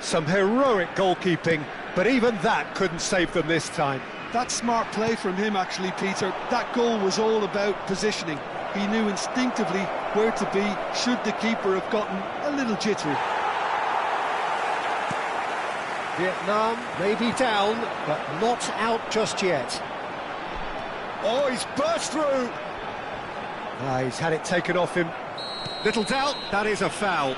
Some heroic goalkeeping, but even that couldn't save them this time. That's smart play from him, actually, Peter. That goal was all about positioning. He knew instinctively where to be should the keeper have gotten a little jittery. Vietnam may be down, but not out just yet. Oh, he's burst through. He's had it taken off him. Little doubt, that is a foul.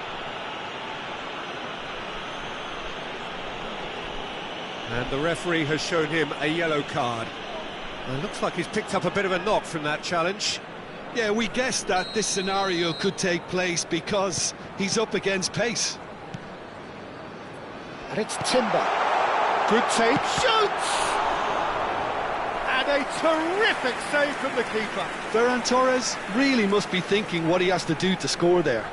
And the referee has shown him a yellow card. It looks like he's picked up a bit of a knock from that challenge. Yeah, we guessed that this scenario could take place because he's up against pace. And it's Timber. Good save. Shoots! And a terrific save from the keeper. Ferran Torres really must be thinking what he has to do to score there.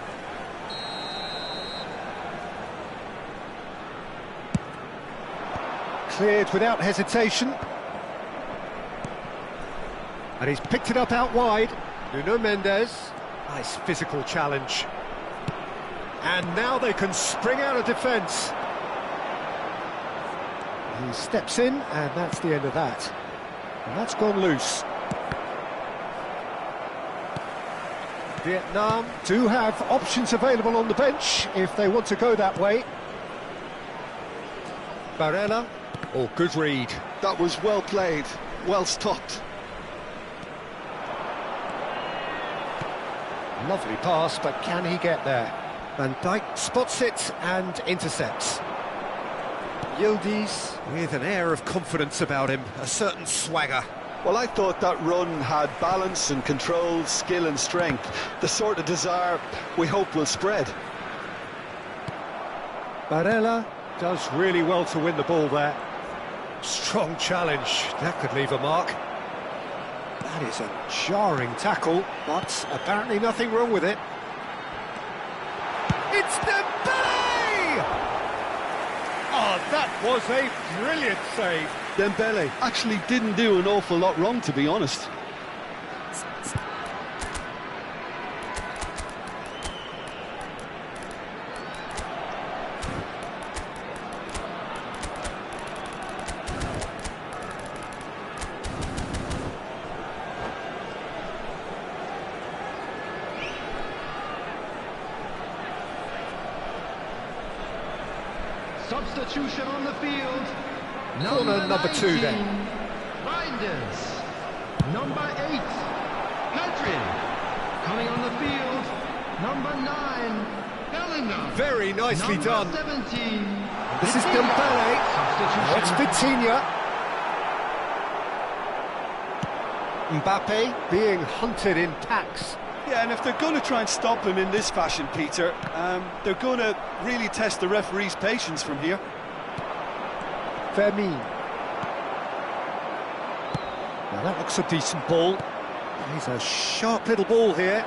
Cleared without hesitation. And he's picked it up out wide. Nuno Mendes. Nice physical challenge. And now they can spring out of defence. He steps in, and that's the end of that. And that's gone loose. Vietnam do have options available on the bench if they want to go that way. Barella. Oh, good read. That was well played, well stopped. Lovely pass, but can he get there? Van Dijk spots it and intercepts. Yildiz with an air of confidence about him, a certain swagger. Well, I thought that run had balance and control, skill and strength. The sort of desire we hope will spread. Barella does really well to win the ball there. Strong challenge, that could leave a mark. That is a jarring tackle, but apparently nothing wrong with it. It's Dembele! Oh, that was a brilliant save. Dembele actually didn't do an awful lot wrong, to be honest. Substitution on the field. Corner number 2 then. Reinders. Number 8. Pedri. Coming on the field. Number 9. Bellingham. Very nicely Number done. 17. This is Dembele. Substitution. It's Vitinha. Mbappe being hunted in packs. Yeah, and if they're going to try and stop him in this fashion, Peter, they're going to really test the referee's patience from here. Fermin. Now that looks a decent ball. He's a sharp little ball here.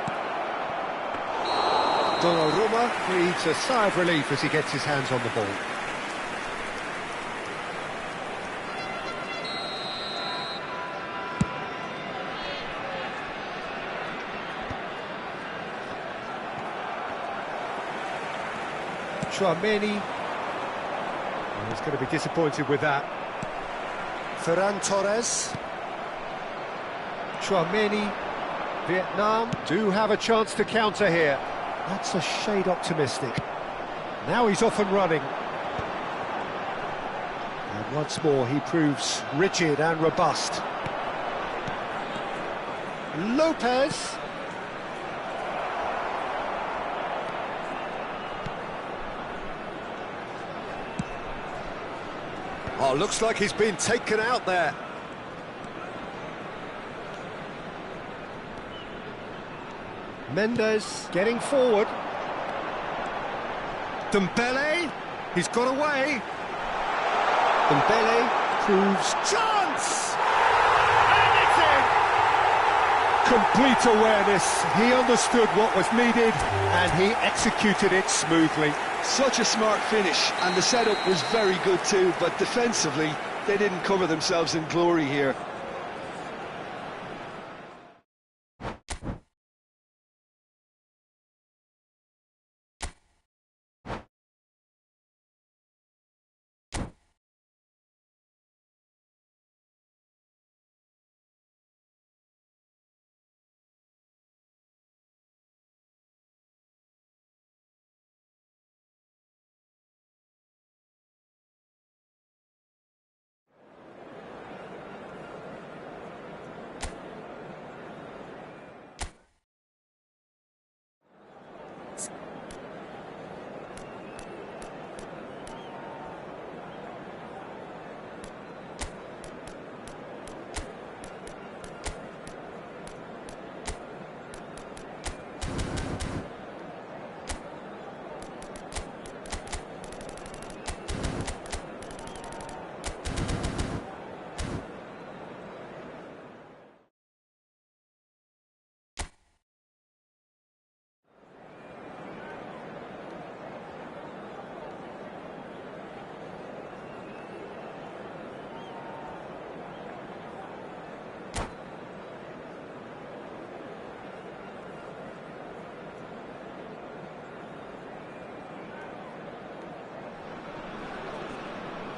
Donnarumma breathes a sigh of relief as he gets his hands on the ball. Tchouaméni. He's going to be disappointed with that. Ferran Torres. Tchouaméni. Vietnam do have a chance to counter here. That's a shade optimistic. Now he's off and running. And once more he proves rigid and robust. Lopez. Oh, looks like he's been taken out there. Mendes getting forward. Dembele, he's got away. Dembele proves chance! And it's in! Complete awareness. He understood what was needed and he executed it smoothly. Such a smart finish, and the setup was very good too, but defensively, they didn't cover themselves in glory here.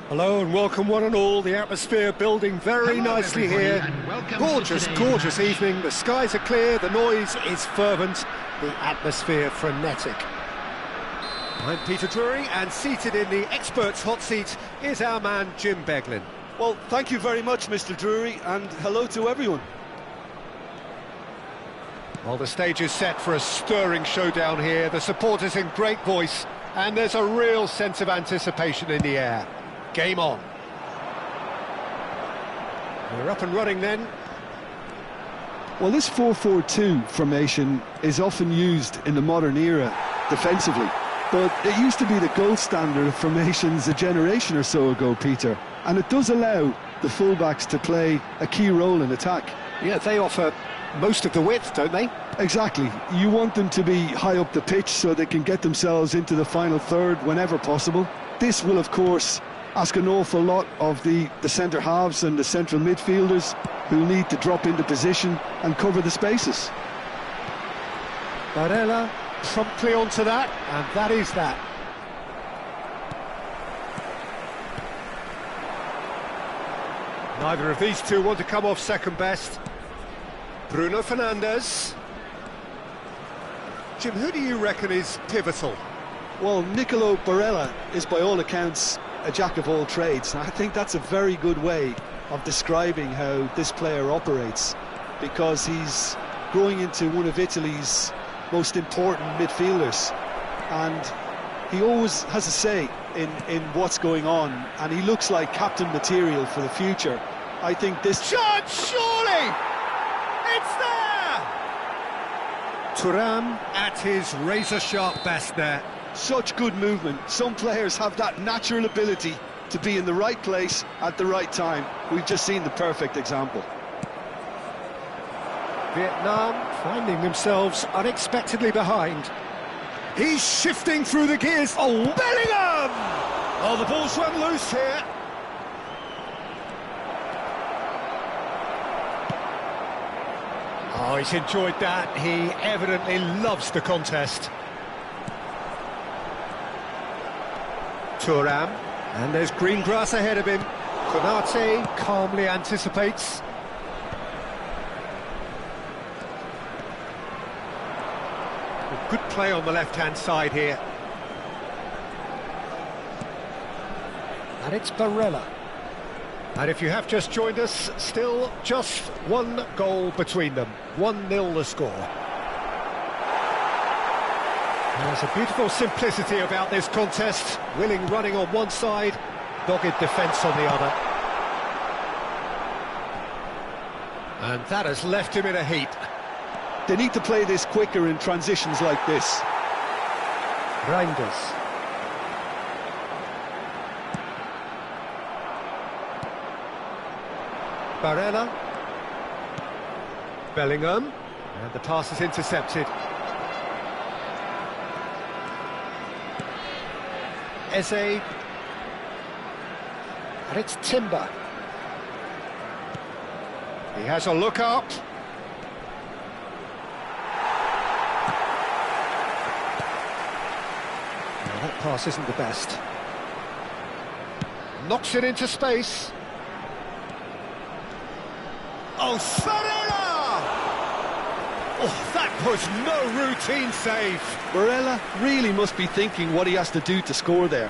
Hello and welcome one and all. The atmosphere building very nicely here Gorgeous, gorgeous evening. The skies are clear, the noise is fervent, the atmosphere frenetic. I'm Peter Drury, and seated in the experts' hot seat is our man Jim Beglin. Well, thank you very much, Mr. Drury, and hello to everyone. Well, the stage is set for a stirring showdown here. The supporters in great voice, and there's a real sense of anticipation in the air. Game on. We're up and running then. Well, this 4-4-2 formation is often used in the modern era defensively, but it used to be the gold standard of formations a generation or so ago, Peter, and it does allow the fullbacks to play a key role in attack. Yeah, they offer most of the width, don't they? Exactly. You want them to be high up the pitch so they can get themselves into the final third whenever possible. This will, of course, ask an awful lot of the centre halves and the central midfielders, who need to drop into position and cover the spaces. Barella promptly onto that, and that is that. Neither of these two want to come off second best. Bruno Fernandes. Jim, who do you reckon is pivotal? Well, Nicolo Barella is by all accounts a jack of all trades. I think that's a very good way of describing how this player operates, because he's growing into one of Italy's most important midfielders, and he always has a say in what's going on, and he looks like captain material for the future. I think this... Shot, surely! It's there! Thuram at his razor-sharp best there. Such good movement. Some players have that natural ability to be in the right place at the right time. We've just seen the perfect example. Vietnam finding themselves unexpectedly behind. He's shifting through the gears. Oh, Bellingham! Oh, the ball's run loose here. Oh, he's enjoyed that. He evidently loves the contest. Thuram, and there's green grass ahead of him. Konate calmly anticipates. Good play on the left-hand side here. And it's Barella. And if you have just joined us, still just one goal between them. 1-0 the score. There's a beautiful simplicity about this contest. Willing running on one side, dogged defence on the other. And that has left him in a heap. They need to play this quicker in transitions like this. Reinders. Barella. Bellingham. And the pass is intercepted. Eze. And it's Timber. He has a look up. Well, that pass isn't the best. Knocks it into space. Oh, Barella! Oh, that was no routine save. Barella really must be thinking what he has to do to score there.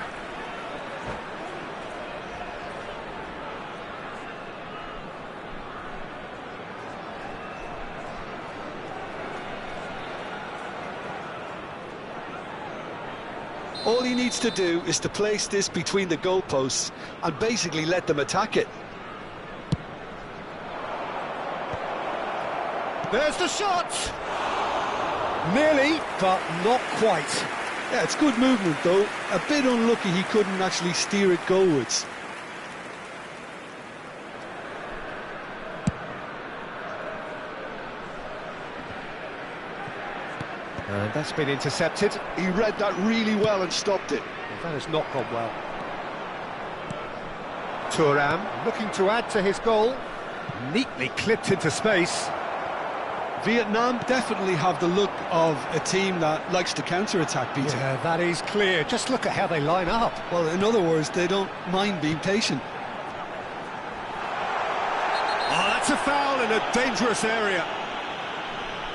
All he needs to do is to place this between the goalposts and basically let them attack it. There's the shot! Nearly, but not quite. Yeah, it's good movement though. A bit unlucky he couldn't actually steer it goalwards. And that's been intercepted. He read that really well and stopped it. Well, that has not gone well. Thuram looking to add to his goal. Neatly clipped into space. Vietnam definitely have the look of a team that likes to counter-attack, Peter. Yeah, that is clear. Just look at how they line up. Well, in other words, they don't mind being patient. Oh, That's a foul in a dangerous area.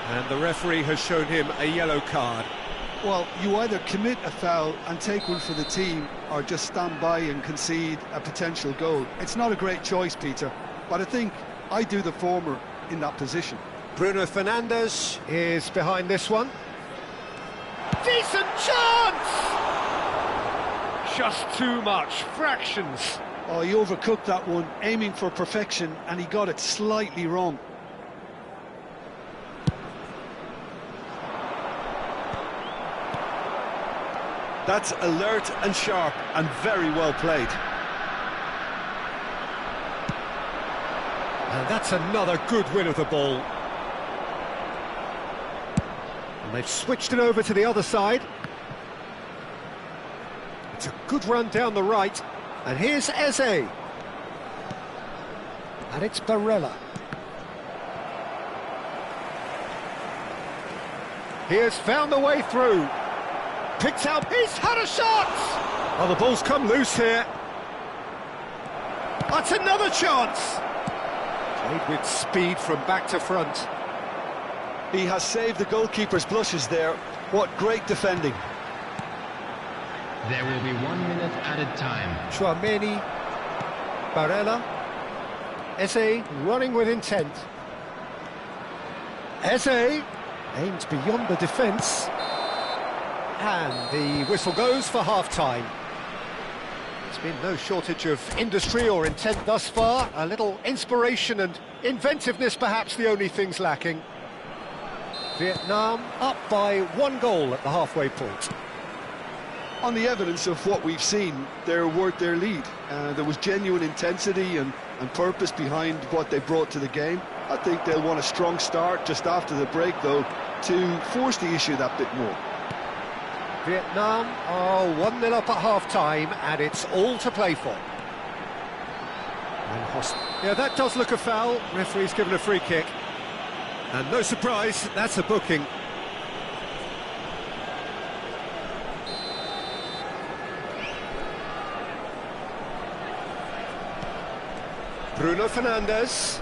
And the referee has shown him a yellow card. Well, you either commit a foul and take one for the team, or just stand by and concede a potential goal. It's not a great choice, Peter, but I think I do the former in that position. Bruno Fernandes is behind this one. Decent chance! Just too much, fractions. Oh, he overcooked that one, aiming for perfection, and he got it slightly wrong. That's alert and sharp and very well played. And that's another good win of the ball. And they've switched it over to the other side. It's a good run down the right. And here's Eze. And it's Barella. He has found the way through. Picked out, he's had a shot! Oh, the ball's come loose here. That's another chance! Played with speed from back to front. He has saved the goalkeeper's blushes there. What great defending. There will be 1 minute added time. Tchouaméni, Barella, Eze running with intent. Eze aims beyond the defence. And the whistle goes for half-time. There's been no shortage of industry or intent thus far. A little inspiration and inventiveness, perhaps the only things lacking. Vietnam up by 1 goal at the halfway point. On the evidence of what we've seen, they're worth their lead. There was genuine intensity and purpose behind what they brought to the game. I think they'll want a strong start just after the break, though, to force the issue that bit more. Vietnam are 1-0 up at half-time, and it's all to play for. Yeah, that does look a foul. Referee's given a free kick. And no surprise, that's a booking. Bruno Fernandes.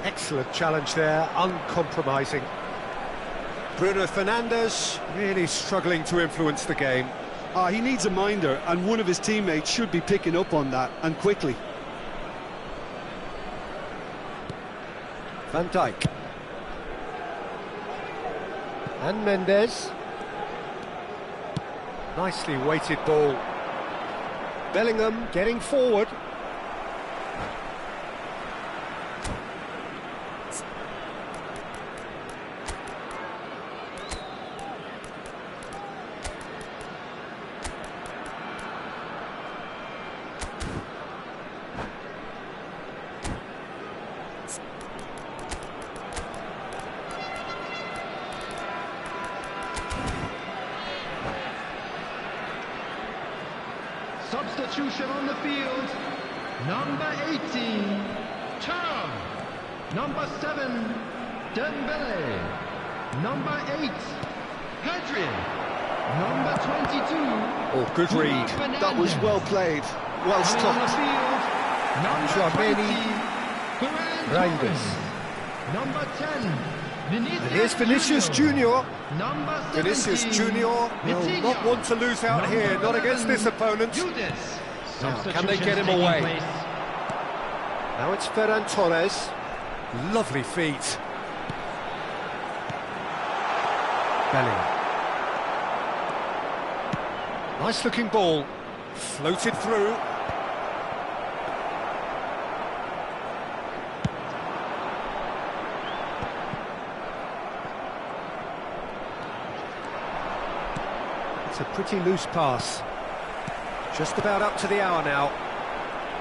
Excellent challenge there, uncompromising. Bruno Fernandes really struggling to influence the game. He needs a minder, and one of his teammates should be picking up on that, and quickly. Van Dijk. And Mendes. Nicely weighted ball. Bellingham getting forward. Substitution on the field. Number 18, Thuram. Number 7, Dembele. Number 8, Pedri. Number 22. Oh, good read. That was well played, well stopped. Tchouaméni, Reinders. Number 10, Vinicius. And here's Vinicius Junior. Number 17, Vinicius Junior will not want to lose out here, not against this opponent. Now, can they get him away? Now it's Ferran Torres. Lovely feet. Bellingham. Nice looking ball. Floated through. It's a pretty loose pass. Just about up to the hour now.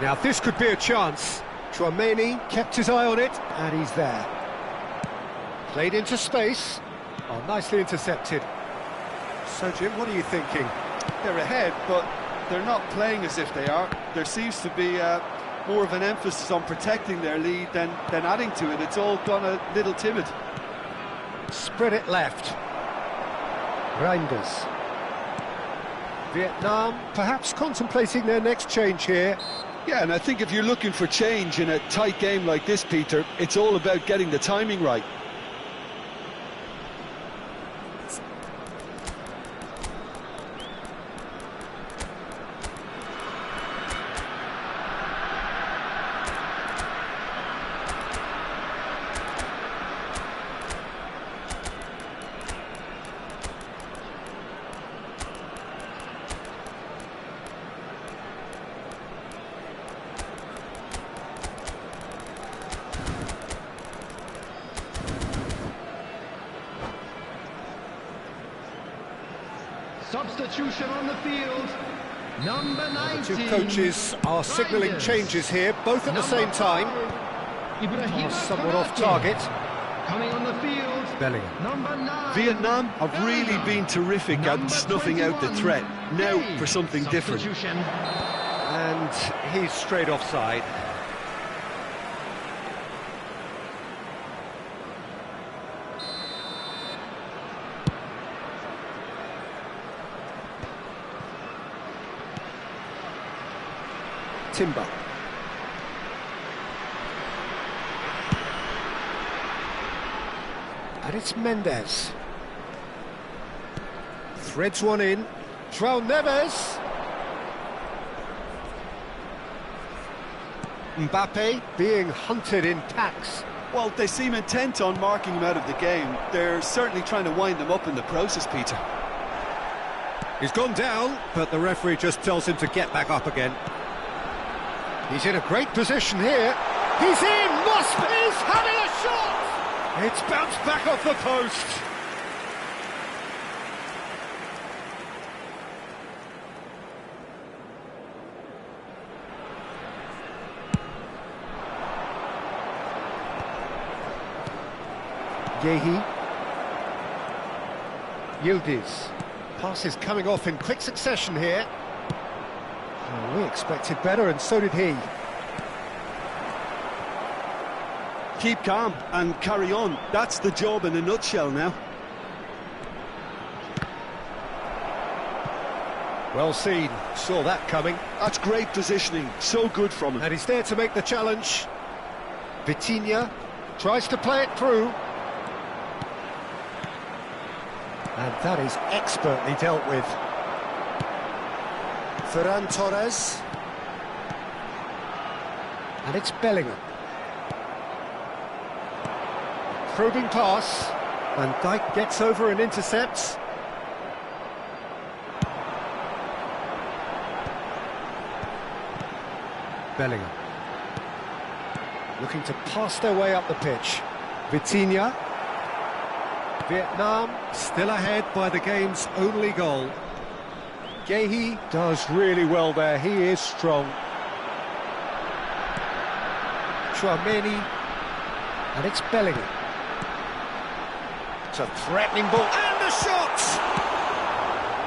Now this could be a chance. Tchouaméni kept his eye on it, and he's there. Played into space. Oh, nicely intercepted. So, Jim, what are you thinking? They're ahead, but they're not playing as if they are. There seems to be more of an emphasis on protecting their lead than adding to it. It's all gone a little timid. Spread it left. Reinders. Vietnam perhaps contemplating their next change here. Yeah, and I think if you're looking for change in a tight game like this, Peter, it's all about getting the timing right. Substitution on the field. Number 19. The two coaches are signalling changes here, both at the same time. Somewhat off target. Coming on the field. Bellingham. Number 9. Vietnam have really been terrific at snuffing out the threat. Now for something different. Substitution. And he's straight offside. Timber. And it's Mendes. Threads one in. João Neves. Mbappe being hunted in packs. Well, they seem intent on marking him out of the game. They're certainly trying to wind him up in the process, Peter. He's gone down, but the referee just tells him to get back up again. He's in a great position here. He's in! Must is having a shot! It's bounced back off the post. Yehi. Yildiz. Passes coming off in quick succession here. Oh, we expected better, and so did he. Keep calm and carry on. That's the job in a nutshell now. Well seen. Saw that coming. That's great positioning. So good from him. And he's there to make the challenge. Vitinha tries to play it through. And that is expertly dealt with. Ferran Torres. And it's Bellingham. Probing pass. Van Dijk gets over and intercepts. Bellingham. Looking to pass their way up the pitch. Vitinha. Vietnam still ahead by the game's only goal. Yehi does really well there, he is strong. Tchouaméni, and it's Bellingham. It's a threatening ball, and the shot!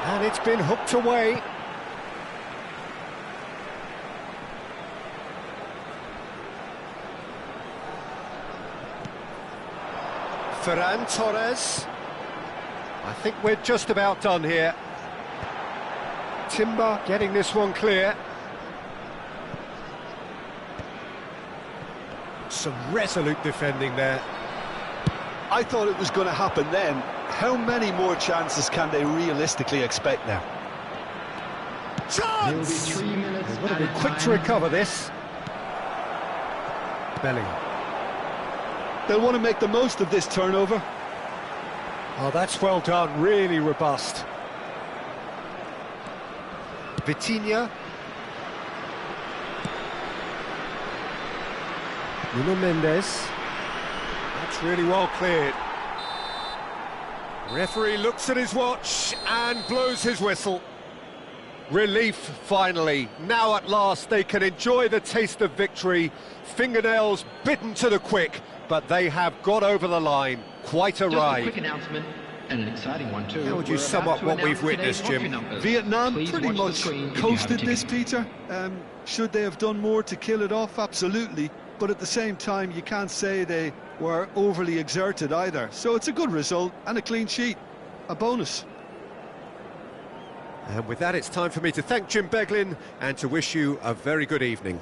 And it's been hooked away. Ferran Torres. I think we're just about done here. Timber getting this one clear. Some resolute defending there. I thought it was going to happen then. How many more chances can they realistically expect now? Chance! There'll be 3 minutes. They've got to be quick to recover this. Bellingham. They'll want to make the most of this turnover. Oh, that's well done, really robust. Vitinha. Nuno Mendes. That's really well cleared. Referee looks at his watch and blows his whistle. Relief, finally. Now at last they can enjoy the taste of victory. Fingernails bitten to the quick, but they have got over the line. Quite a ride. Just a quick announcement, and an exciting one too. How would you sum up what we've witnessed, Jim? Vietnam Please pretty watch the much screen if you coasted have a this, ticket. Peter. Should they have done more to kill it off? Absolutely. But at the same time, you can't say they were overly exerted either. So it's a good result and a clean sheet. A bonus. And with that, it's time for me to thank Jim Beglin and to wish you a very good evening.